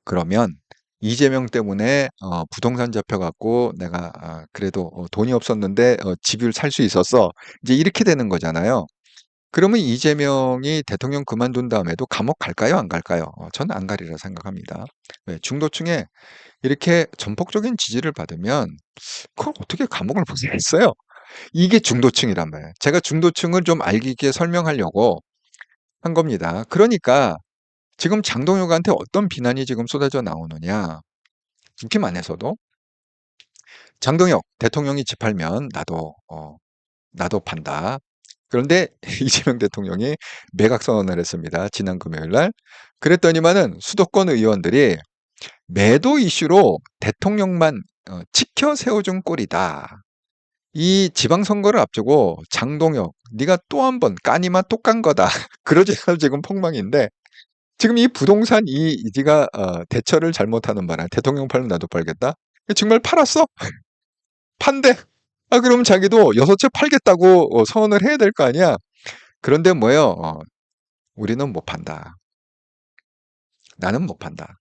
그러면 이재명 때문에 부동산 잡혀갖고 내가 그래도 돈이 없었는데 집을 살 수 있었어. 이제 이렇게 되는 거잖아요. 그러면 이재명이 대통령 그만둔 다음에도 감옥 갈까요? 안 갈까요? 저는 안 가리라 생각합니다. 왜? 중도층에 이렇게 전폭적인 지지를 받으면 그걸 어떻게 감옥을 보내겠어요? 이게 중도층이란 말이에요. 제가 중도층을 좀 알기 있게 설명하려고 한 겁니다. 그러니까 지금 장동혁한테 어떤 비난이 지금 쏟아져 나오느냐. 국힘안에서도 장동혁 대통령이 집 팔면 나도 판다. 그런데 이재명 대통령이 매각 선언을 했습니다. 지난 금요일 날. 그랬더니만은 수도권 의원들이 매도 이슈로 대통령만 치켜 세워준 꼴이다. 이 지방선거를 앞두고 장동혁, 네가 또 한 번 까니만 또 깐 거다. 그러지서 지금 폭망인데 지금 이 부동산 네가 대처를 잘못하는 바람에 대통령 팔면 나도 팔겠다. 정말 팔았어? 판대. 아 그럼 자기도 6채 팔겠다고 선언을 해야 될 거 아니야. 그런데 뭐예요? 우리는 못 판다. 나는 못 판다.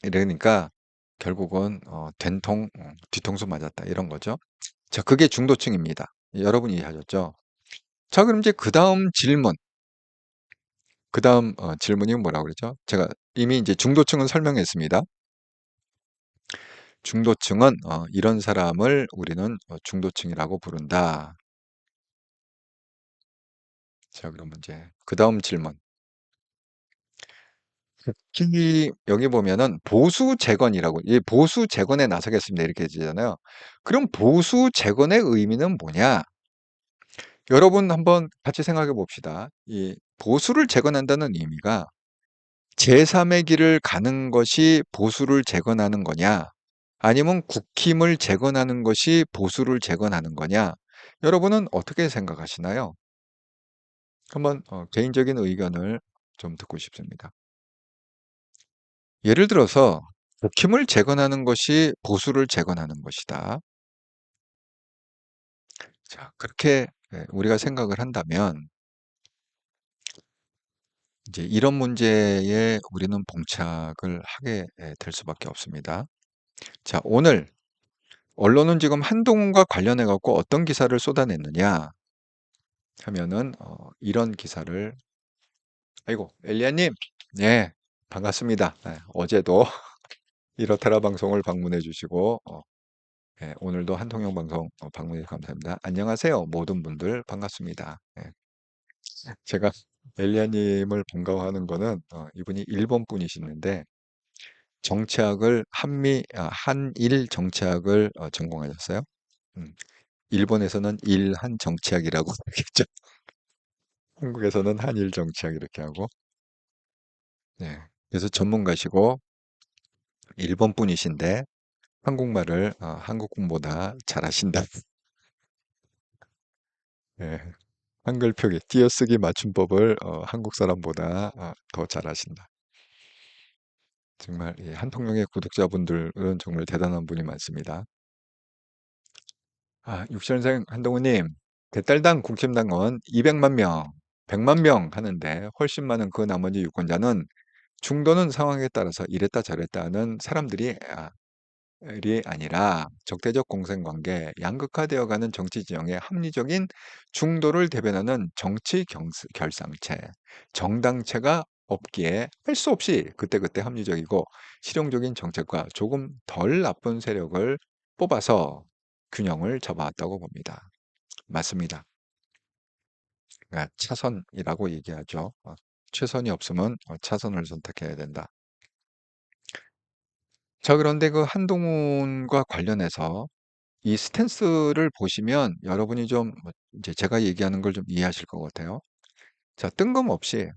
이러니까 결국은 된통 뒤통수 맞았다 이런 거죠. 자, 그게 중도층입니다. 여러분이 이해하셨죠? 자, 그럼 이제 그다음 질문. 그다음 질문이 뭐라고 그러죠? 제가 이미 이제 중도층은 설명했습니다. 중도층은 이런 사람을 우리는 중도층이라고 부른다. 자, 그러면 이제 그다음 질문. 특히 여기 보면은 보수 재건이라고, 이 보수 재건에 나서겠습니다. 이렇게 되잖아요. 그럼 보수 재건의 의미는 뭐냐? 여러분 한번 같이 생각해 봅시다. 이 보수를 재건한다는 의미가 제3의 길을 가는 것이 보수를 재건하는 거냐? 아니면 국힘을 재건하는 것이 보수를 재건하는 거냐? 여러분은 어떻게 생각하시나요? 한번 개인적인 의견을 좀 듣고 싶습니다. 예를 들어서 국힘을 재건하는 것이 보수를 재건하는 것이다. 자, 그렇게 우리가 생각을 한다면 이제 이런 문제에 우리는 봉착을 하게 될 수밖에 없습니다. 자, 오늘 언론은 지금 한동훈과 관련해 갖고 어떤 기사를 쏟아냈느냐 하면은 이런 기사를 아이고 엘리아님 네 반갑습니다. 어제도 이렇다라 방송을 방문해 주시고 오늘도 한통영 방송 방문해 주셔서 감사합니다. 안녕하세요 모든 분들 반갑습니다. 제가 엘리아님을 반가워하는 거는 이분이 일본 분이시는데 정치학을 한일 정치학을 전공하셨어요. 음, 일본에서는 일한 정치학이라고 하겠죠. 한국에서는 한일 정치학 이렇게 하고. 네. 그래서 전문가시고 일본 분이신데 한국말을 한국 분보다 잘하신다. 예. 한글 표기, 띄어쓰기 맞춤법을 한국 사람보다 더 잘하신다. 정말 예, 한통령의 구독자분들은 정말 대단한 분이 많습니다. 육선생 한동훈님, 개딸당 국힘당원 200만 명, 100만 명 하는데 훨씬 많은 그 나머지 유권자는 중도는 상황에 따라서 이랬다 저랬다 하는 사람들이 이 아니라 적대적 공생관계, 양극화되어가는 정치 지형의 합리적인 중도를 대변하는 정치 결상체, 정당체가 없기에 할 수 없이 그때그때 합리적이고 실용적인 정책과 조금 덜 나쁜 세력을 뽑아서 균형을 잡아왔다고 봅니다. 맞습니다. 그러니까 차선이라고 얘기하죠. 최선이 없으면 차선을 선택해야 된다. 자, 그런데 그 한동훈과 관련해서 이 스탠스를 보시면 여러분이 좀 이제 제가 얘기하는 걸 좀 이해하실 것 같아요. 자, 뜬금없이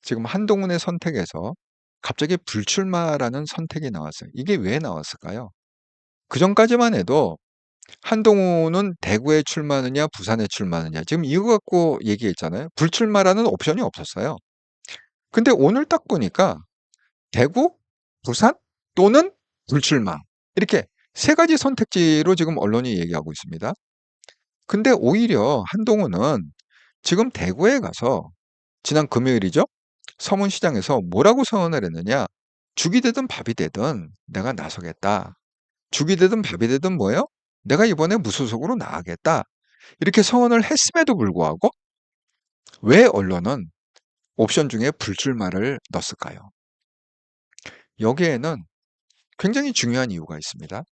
지금 한동훈의 선택에서 갑자기 불출마라는 선택이 나왔어요. 이게 왜 나왔을까요? 그전까지만 해도 한동훈은 대구에 출마하느냐, 부산에 출마하느냐. 지금 이거 갖고 얘기했잖아요. 불출마라는 옵션이 없었어요. 근데 오늘 딱 보니까 대구, 부산 또는 불출마. 이렇게 세 가지 선택지로 지금 언론이 얘기하고 있습니다. 근데 오히려 한동훈은 지금 대구에 가서 지난 금요일이죠? 서문시장에서 뭐라고 선언을 했느냐? 죽이 되든 밥이 되든 내가 나서겠다. 죽이 되든 밥이 되든 뭐예요? 내가 이번에 무소속으로 나가겠다. 이렇게 선언을 했음에도 불구하고 왜 언론은 옵션 중에 불출마를 넣었을까요? 여기에는 굉장히 중요한 이유가 있습니다.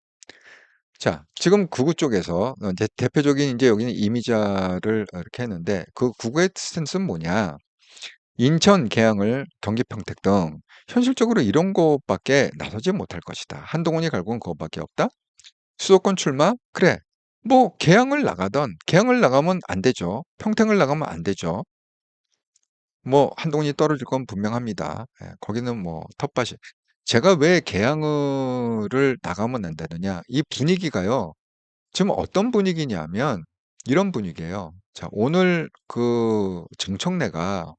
자, 지금 구구 쪽에서 대표적인 이제 여기는 이미자를 이렇게 했는데 그 구구의 스탠스는 뭐냐? 인천, 계양을 경기 평택 등 현실적으로 이런 것밖에 나서지 못할 것이다. 한동훈이 갈고 온 그것밖에 없다. 수도권 출마? 그래. 뭐 계양을 나가던 계양을 나가면 안 되죠. 평택을 나가면 안 되죠. 뭐 한동훈이 떨어질 건 분명합니다. 거기는 뭐 텃밭이. 제가 왜 계양을 나가면 안 되느냐? 이 분위기가요. 지금 어떤 분위기냐면 이런 분위기예요. 자, 오늘 그 정청래가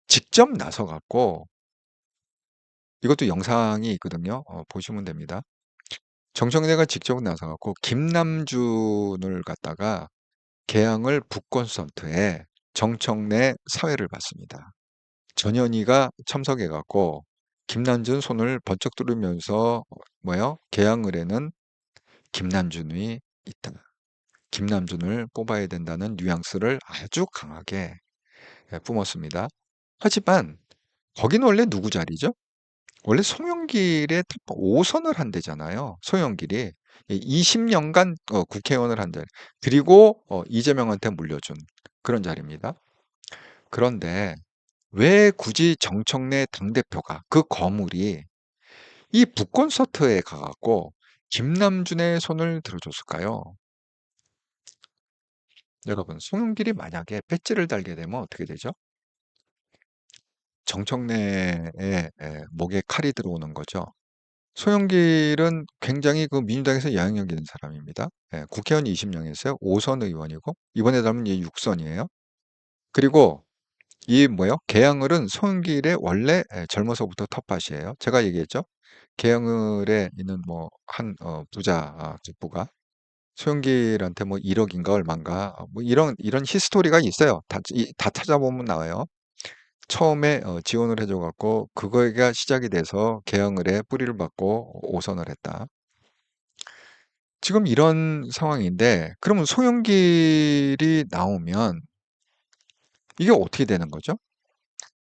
직접 나서 갖고 이것도 영상이 있거든요. 보시면 됩니다. 정청래가 직접 나서 갖고 김남준을 갖다가 개항을 북콘서트에 정청래 사회를 받습니다. 전현희가 참석해 갖고 김남준 손을 번쩍 들으면서 뭐요? 개항을 에는 김남준이 있다. 김남준을 뽑아야 된다는 뉘앙스를 아주 강하게 뿜었습니다. 하지만 거기는 원래 누구 자리죠? 원래 송영길의 5선을 한대잖아요. 송영길이 20년간 국회의원을 한 자리. 그리고 이재명한테 물려준 그런 자리입니다. 그런데 왜 굳이 정청래 당대표가 그 거물이 이 북콘서트에 가갖고 김남준의 손을 들어줬을까요? 여러분, 송영길이 만약에 배지를 달게 되면 어떻게 되죠? 정청래의 목에 칼이 들어오는 거죠. 소영길은 굉장히 그 민주당에서 영향력 있는 사람입니다. 예, 국회의원 20년 했어요. 5선 의원이고 이번에 달면 이제 6선이에요. 그리고 이 뭐요? 계양을은 소영길의 원래 젊어서부터 텃밭이에요. 제가 얘기했죠. 계양을에 있는 뭐 한 부자 부부가 소영길한테 뭐 1억인가 얼마인가 뭐 이런 히스토리가 있어요. 다 찾아보면 나와요. 처음에 지원을 해줘 갖고 그거가 시작이 돼서 개항을에 뿌리를 받고 5선을 했다. 지금 이런 상황인데 그러면 송영길이 나오면 이게 어떻게 되는 거죠?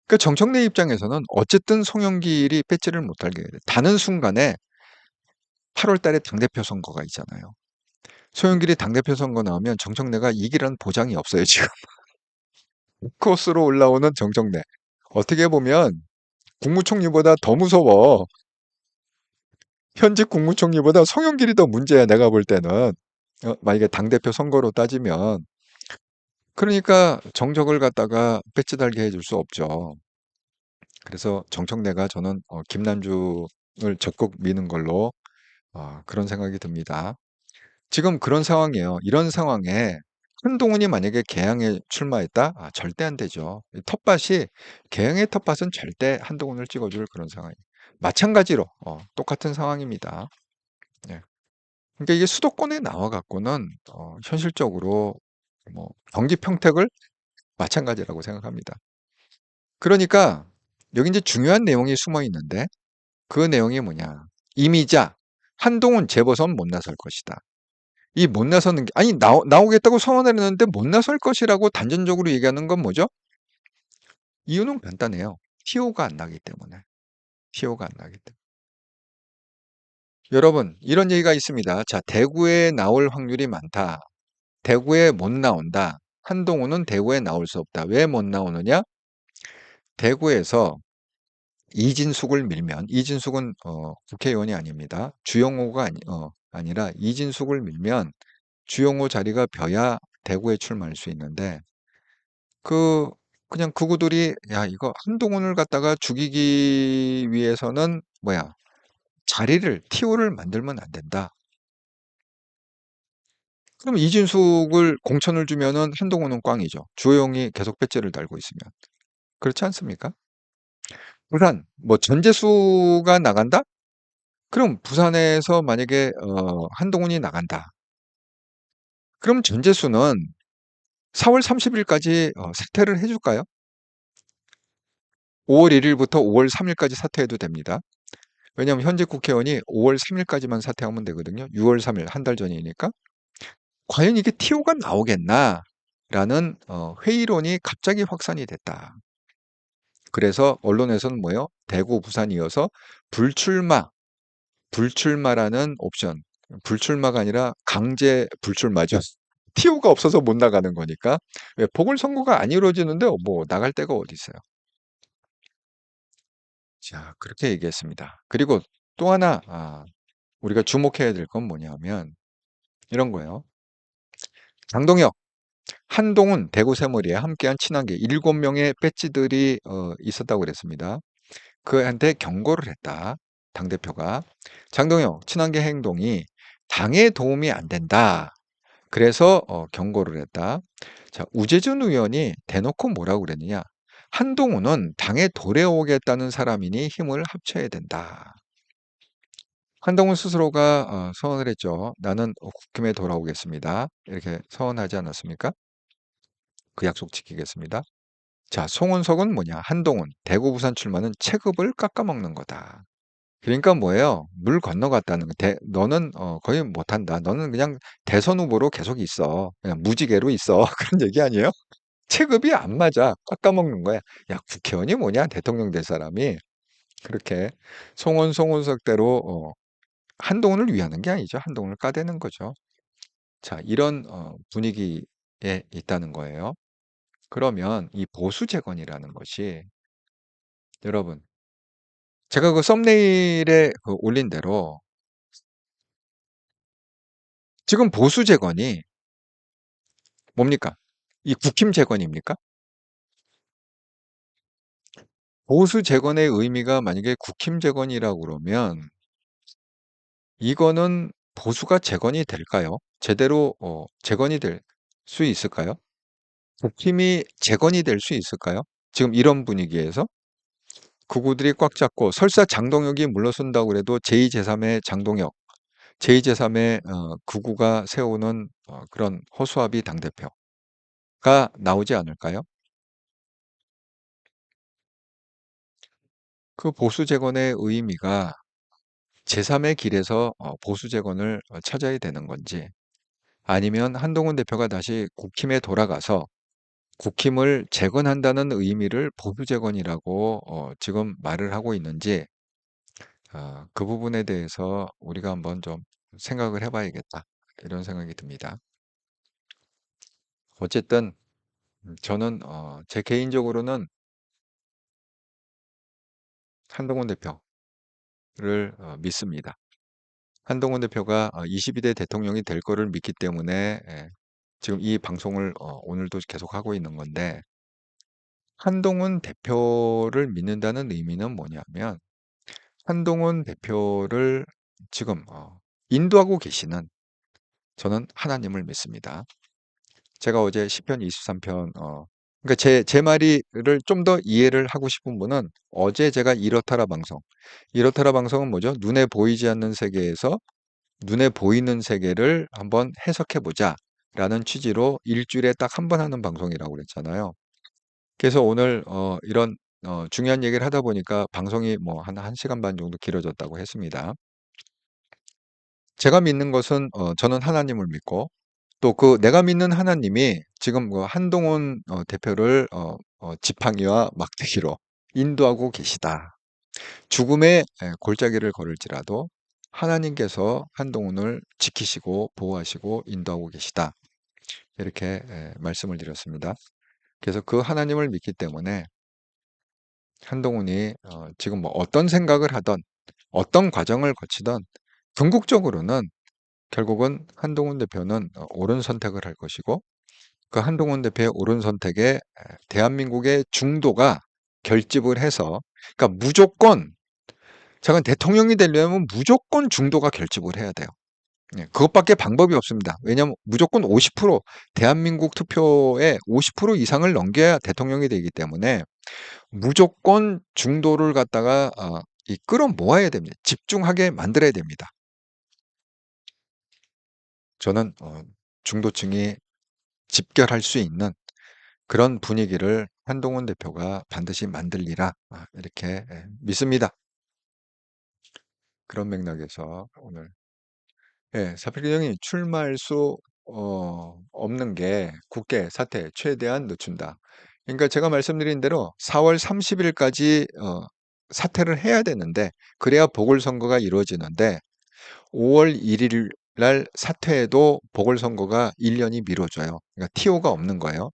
그러니까 정청래 입장에서는 어쨌든 송영길이 배지를 못 달게 돼. 다는 순간에 8월 달에 당대표 선거가 있잖아요. 송영길이 당대표 선거 나오면 정청래가 이기라는 보장이 없어요, 지금. 코스로 올라오는 정청래. 어떻게 보면 국무총리보다 더 무서워. 현직 국무총리보다 송영길이 더 문제야, 내가 볼 때는. 만약에 당대표 선거로 따지면. 그러니까 정적을 갖다가 배치 달게 해줄 수 없죠. 그래서 정청래가 저는 김남준을 적극 미는 걸로 그런 생각이 듭니다. 지금 그런 상황이에요. 이런 상황에 한동훈이 만약에 개항에 출마했다? 절대 안 되죠. 이 텃밭이 개항의 텃밭은 절대 한동훈을 찍어줄 그런 상황이에요. 마찬가지로 똑같은 상황입니다. 예. 그러니까 이게 수도권에 나와 갖고는 현실적으로 뭐 경기 평택을 마찬가지라고 생각합니다. 그러니까 여기 이제 중요한 내용이 숨어 있는데 그 내용이 뭐냐? 이미자 한동훈 재보선 못 나설 것이다. 이 못 나서는 게 아니 나오겠다고 선언을 했는데 못 나설 것이라고 단전적으로 얘기하는 건 뭐죠? 이유는 간단해요. 티오가 안 나기 때문에. 티오가 안 나기 때문에. 여러분, 이런 얘기가 있습니다. 자, 대구에 나올 확률이 많다. 대구에 못 나온다. 한동훈은 대구에 나올 수 없다. 왜 못 나오느냐? 대구에서 이진숙을 밀면, 이진숙은 국회의원이 아닙니다. 주영호가 아니라 이진숙을 밀면 주영호 자리가 벼야 대구에 출마할 수 있는데 그 그냥 그구들이 야 이거 한동훈을 갖다가 죽이기 위해서는 뭐야 자리를 티오를 만들면 안 된다. 그럼 이진숙을 공천을 주면은 한동훈은 꽝이죠. 주호영이 계속 배째를 달고 있으면 그렇지 않습니까? 부산 뭐 전재수가 나간다? 그럼 부산에서 만약에 한동훈이 나간다. 그럼 전재수는 4월 30일까지 사퇴를 해줄까요? 5월 1일부터 5월 3일까지 사퇴해도 됩니다. 왜냐하면 현직 국회의원이 5월 3일까지만 사퇴하면 되거든요. 6월 3일 한 달 전이니까. 과연 이게 TO가 나오겠나라는 회의론이 갑자기 확산이 됐다. 그래서 언론에서는 뭐예요? 대구, 부산 이어서 불출마라는 옵션. 불출마가 아니라 강제 불출마죠. TO가 없어서 못 나가는 거니까. 왜 보궐선거가 안 이루어지는데 뭐 나갈 데가 어디 있어요? 자, 그렇게 얘기했습니다. 그리고 또 하나 우리가 주목해야 될 건 뭐냐면 이런 거예요. 장동혁, 한동훈, 대구 새머리에 함께한 친한계 7명의 배지들이 있었다고 그랬습니다. 그한테 경고를 했다. 당대표가. 장동혁, 친한계 행동이 당에 도움이 안 된다. 그래서 경고를 했다. 자, 우재준 의원이 대놓고 뭐라고 그랬느냐? 한동훈은 당에 도래오겠다는 사람이니 힘을 합쳐야 된다. 한동훈 스스로가 서원을 했죠. 나는 국힘에 돌아오겠습니다. 이렇게 서원하지 않았습니까? 그 약속 지키겠습니다. 자, 송은석은 뭐냐? 한동훈, 대구 부산 출마는 체급을 깎아먹는 거다. 그러니까 뭐예요? 물 건너갔다는 거. 너는 거의 못한다. 너는 그냥 대선 후보로 계속 있어. 그냥 무지개로 있어. 그런 얘기 아니에요? 체급이 안 맞아. 깎아먹는 거야. 야, 국회의원이 뭐냐? 대통령 될 사람이. 그렇게 송원석대로 한동훈을 위하는 게 아니죠. 한동훈을 까대는 거죠. 자, 이런 분위기에 있다는 거예요. 그러면 이 보수 재건이라는 것이 여러분, 제가 그 썸네일에 올린 대로 지금 보수 재건이 뭡니까? 이 국힘 재건입니까? 보수 재건의 의미가 만약에 국힘 재건이라고 그러면 이거는 보수가 재건이 될까요? 제대로 재건이 될 수 있을까요? 국힘이 재건이 될 수 있을까요? 지금 이런 분위기에서 극우들이 꽉 잡고 설사 장동혁이 물러선다고 그래도 제2, 제3의 장동혁, 제2, 제3의 극우가 세우는 그런 허수아비 당대표가 나오지 않을까요? 그 보수 재건의 의미가 제3의 길에서 보수 재건을 찾아야 되는 건지 아니면 한동훈 대표가 다시 국힘에 돌아가서 국힘을 재건한다는 의미를 보수 재건이라고 지금 말을 하고 있는지 그 부분에 대해서 우리가 한번 좀 생각을 해봐야겠다. 이런 생각이 듭니다. 어쨌든 저는 제 개인적으로는 한동훈 대표를 믿습니다. 한동훈 대표가 22대 대통령이 될 거를 믿기 때문에 지금 이 방송을 오늘도 계속 하고 있는 건데 한동훈 대표를 믿는다는 의미는 뭐냐면 한동훈 대표를 지금 인도하고 계시는 저는 하나님을 믿습니다. 제가 어제 시편 23편 그러니까 제 말이를 좀 더 이해를 하고 싶은 분은 어제 제가 이렇다라 방송은 뭐죠? 눈에 보이지 않는 세계에서 눈에 보이는 세계를 한번 해석해 보자라는 취지로 일주일에 딱 한 번 하는 방송이라고 그랬잖아요. 그래서 오늘 이런 중요한 얘기를 하다 보니까 방송이 뭐 한 1시간 반 정도 길어졌다고 했습니다. 제가 믿는 것은 저는 하나님을 믿고 또 그 내가 믿는 하나님이 지금 그 한동훈 대표를 지팡이와 막대기로 인도하고 계시다. 죽음의 골짜기를 걸을지라도 하나님께서 한동훈을 지키시고 보호하시고 인도하고 계시다. 이렇게 말씀을 드렸습니다. 그래서 그 하나님을 믿기 때문에 한동훈이 지금 뭐 어떤 생각을 하던 어떤 과정을 거치던 궁극적으로는 결국은 한동훈 대표는 옳은 선택을 할 것이고 그 한동훈 대표의 옳은 선택에 대한민국의 중도가 결집을 해서 그러니까 무조건 제가 대통령이 되려면 무조건 중도가 결집을 해야 돼요. 예, 그것밖에 방법이 없습니다. 왜냐하면 무조건 50% 대한민국 투표의 50% 이상을 넘겨야 대통령이 되기 때문에 무조건 중도를 갖다가 이 끌어모아야 됩니다. 집중하게 만들어야 됩니다. 저는 중도층이 집결할 수 있는 그런 분위기를 한동훈 대표가 반드시 만들리라 이렇게 믿습니다. 그런 맥락에서 오늘 사필경이 출마할 수 없는 게 국회 사퇴 최대한 늦춘다. 그러니까 제가 말씀드린 대로 4월 30일까지 사퇴를 해야 되는데 그래야 보궐선거가 이루어지는데 5월 1일 날 사퇴해도 보궐선거가 1년이 미뤄져요. 그러니까 TO가 없는 거예요.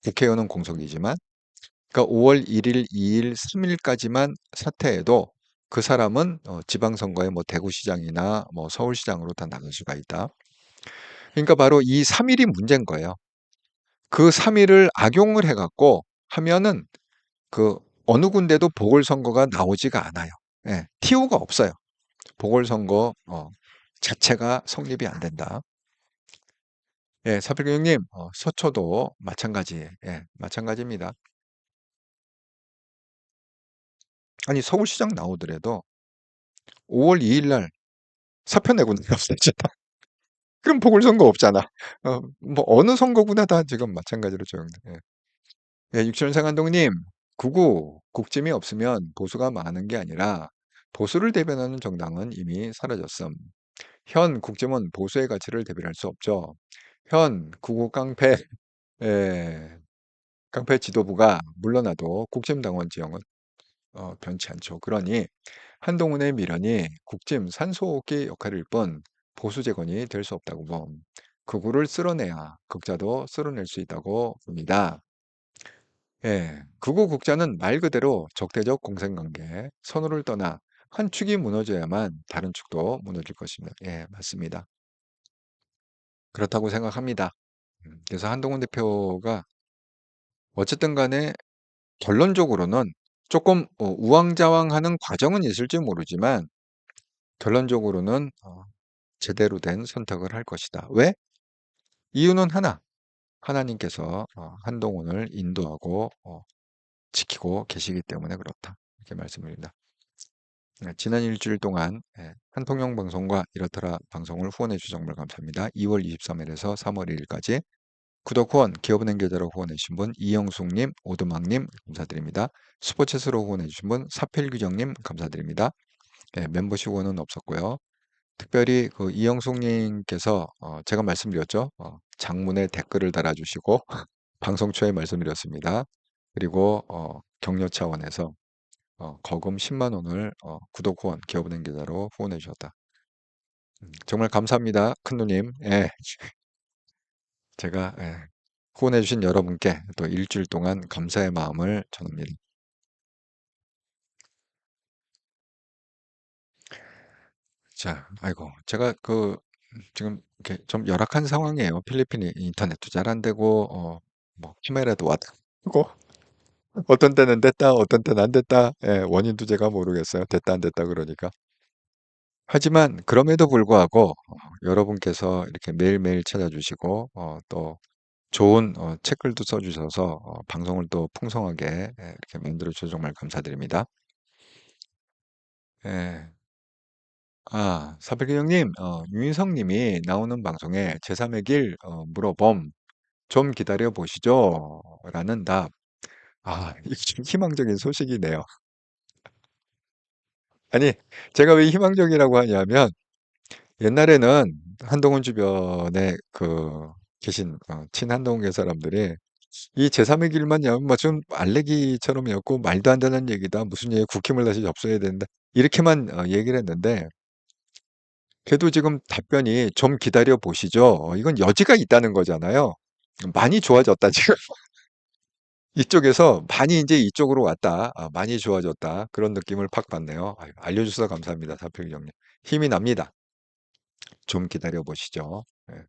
국회의원은 공석이지만. 그러니까 5월 1일, 2일, 3일까지만 사퇴해도 그 사람은 지방선거에 뭐 대구시장이나 뭐 서울시장으로 다 나갈 수가 있다. 그러니까 바로 이 3일이 문제인 거예요. 그 3일을 악용을 해갖고 하면은 그 어느 군데도 보궐선거가 나오지가 않아요. 예, TO가 없어요. 보궐선거 자체가 성립이 안 된다. 예, 사필교육님, 서초도 마찬가지, 예, 마찬가지입니다. 아니, 서울시장 나오더라도 5월 2일 날 사표 내고 없었잖아. 그럼 보궐선거 없잖아. 뭐, 어느 선거구나 다 지금 마찬가지로 적용돼. 예. 예, 육천생 한동님, 국짐이 없으면 보수가 많은 게 아니라 보수를 대변하는 정당은 이미 사라졌음. 현 국짐은 보수의 가치를 대변할 수 없죠. 현 예, 깡패 지도부가 물러나도 국짐당원 지형은 변치 않죠. 그러니 한동훈의 미련이 국짐 산소호흡기 역할일 뿐 보수 재건이 될 수 없다고 봄. 극우를 쓸어내야 극자도 쓸어낼 수 있다고 봅니다. 예, 극우 극자는 말 그대로 적대적 공생관계, 선호를 떠나 한 축이 무너져야만 다른 축도 무너질 것입니다. 예, 맞습니다. 그렇다고 생각합니다. 그래서 한동훈 대표가 어쨌든 간에 결론적으로는 조금 우왕좌왕하는 과정은 있을지 모르지만 결론적으로는 제대로 된 선택을 할 것이다. 왜? 이유는 하나. 하나님께서 한동훈을 인도하고 지키고 계시기 때문에 그렇다. 이렇게 말씀드립니다. 네, 지난 일주일 동안 한통영 방송과 이렇더라 방송을 후원해 주셔서 정말 감사합니다. 2월 23일에서 3월 1일까지 구독 후원, 기업은행 계좌로 후원해 주신 분 이영숙님, 오두막님 감사드립니다. 스포츠로 후원해 주신 분 사필규정님 감사드립니다. 멤버십 후원은 없었고요. 특별히 그 이영숙님께서 제가 말씀드렸죠. 장문에 댓글을 달아주시고 방송 초에 말씀드렸습니다. 그리고 격려 차원에서 거금 10만 원을 구독 후원, 기업은행 계좌로 후원해 주셨다. 정말 감사합니다. 큰누님. 예, 제가 후원해 주신 여러분께 또 일주일 동안 감사의 마음을 전합니다. 자, 아이고, 제가 지금 이렇게 좀 열악한 상황이에요. 필리핀이 인터넷도 잘 안 되고, 뭐, 카메라도 왔고, 어떤 때는 됐다, 어떤 때는 안 됐다. 예, 원인도 제가 모르겠어요. 됐다, 안 됐다, 그러니까. 하지만, 그럼에도 불구하고, 여러분께서 이렇게 매일매일 찾아주시고, 또, 좋은 책글도 써주셔서, 방송을 또 풍성하게 이렇게 만들어주셔서 정말 감사드립니다. 예. 아, 사백기 형님, 유인성 님이 나오는 방송에 제3의 길, 물어봄. 좀 기다려 보시죠. 라는 답. 아, 이게 좀 희망적인 소식이네요. 아니, 제가 왜 희망적이라고 하냐면, 옛날에는 한동훈 주변에 계신, 친한동계 사람들이 이 제3의 길만 야면 뭐좀 알레기처럼이었고, 말도 안 되는 얘기다. 무슨 얘기 국힘을 다시 접수해야 된다. 이렇게만 얘기를 했는데, 그래도 지금 답변이 좀 기다려 보시죠. 이건 여지가 있다는 거잖아요. 많이 좋아졌다, 지금. 이쪽에서 많이 이제 이쪽으로 왔다. 많이 좋아졌다. 그런 느낌을 팍 받네요. 아유, 알려주셔서 감사합니다. 사필 형님. 힘이 납니다. 좀 기다려 보시죠. 예,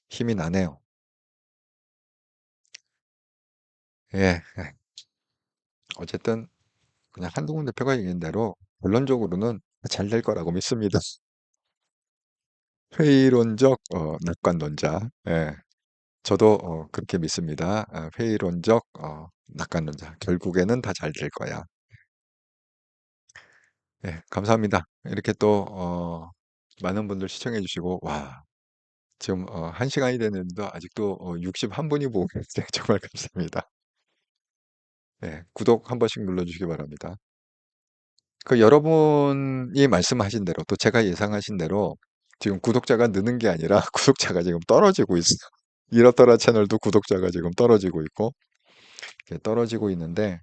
힘이 나네요. 예, 예. 어쨌든 그냥 한동훈 대표가 얘기한 대로 결론적으로는 잘 될 거라고 믿습니다. 회의론적 낙관론자. 예, 저도 그렇게 믿습니다. 회의론적 낙관론자. 결국에는 다 잘 될 거야. 예, 감사합니다. 이렇게 또 많은 분들 시청해 주시고 와, 지금 1시간이 됐는데도 아직도 61분이 보고 계세요. 정말 감사합니다. 예, 구독 한 번씩 눌러주시기 바랍니다. 여러분이 말씀하신 대로 또 제가 예상하신 대로 지금 구독자가 느는 게 아니라 구독자가 지금 떨어지고 있어요. 이렇더라 채널도 구독자가 지금 떨어지고 있고 이렇게 떨어지고 있는데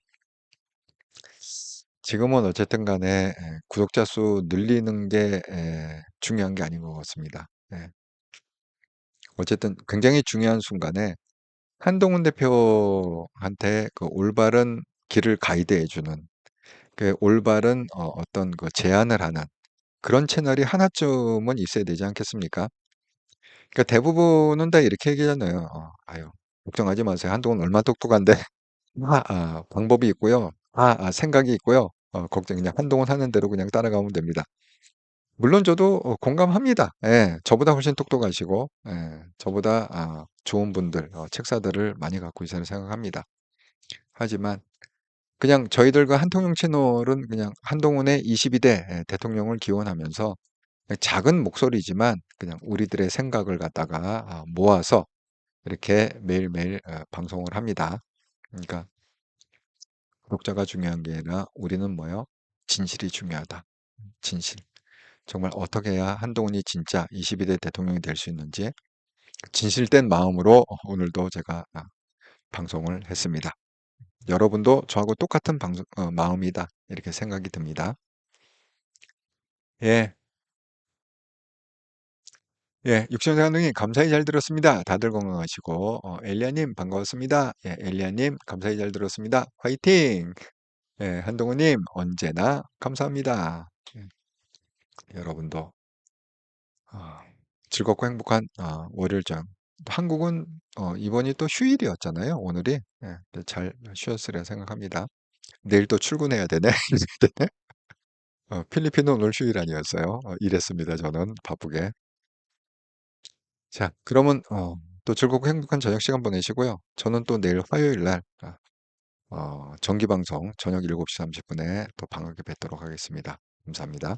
지금은 어쨌든 간에 구독자 수 늘리는 게 중요한 게 아닌 것 같습니다. 예. 어쨌든 굉장히 중요한 순간에 한동훈 대표한테 그 올바른 길을 가이드해 주는 그 올바른 어떤 그 제안을 하는 그런 채널이 하나쯤은 있어야 되지 않겠습니까? 그러니까 대부분은 다 이렇게 얘기하잖아요. 아유, 걱정하지 마세요. 한동훈 얼마나 똑똑한데. 방법이 있고요. 생각이 있고요. 걱정 그냥 한동훈 하는 대로 그냥 따라가면 됩니다. 물론 저도 공감합니다. 예, 저보다 훨씬 똑똑하시고, 예, 저보다 좋은 분들, 책사들을 많이 갖고 있다고 생각합니다. 하지만 그냥 저희들과 한통용 채널은 그냥 한동훈의 22대 대통령을 기원하면서 작은 목소리지만 그냥 우리들의 생각을 갖다가 모아서 이렇게 매일매일 방송을 합니다. 그러니까 구독자가 중요한 게 아니라 우리는 뭐요? 진실이 중요하다. 진실. 정말 어떻게 해야 한동훈이 진짜 22대 대통령이 될 수 있는지 진실된 마음으로 오늘도 제가 방송을 했습니다. 여러분도 저하고 똑같은 마음이다. 이렇게 생각이 듭니다. 예, 예, 육천사 감독님 감사히 잘 들었습니다. 다들 건강하시고, 엘리아님 반가웠습니다. 예, 엘리아님 감사히 잘 들었습니다. 화이팅! 예, 한동훈님 언제나 감사합니다. 예, 여러분도 아, 즐겁고 행복한 월요일 장. 한국은 이번이 또 휴일이었잖아요. 오늘이 예, 잘 쉬었으려 생각합니다. 내일 또 출근해야 되네. 필리핀은 오늘 휴일 아니었어요. 일했습니다. 저는 바쁘게. 자, 그러면 또 즐겁고 행복한 저녁 시간 보내시고요. 저는 또 내일 화요일 날 정기 방송 저녁 7시 30분에 또 반갑게 뵙도록 하겠습니다. 감사합니다.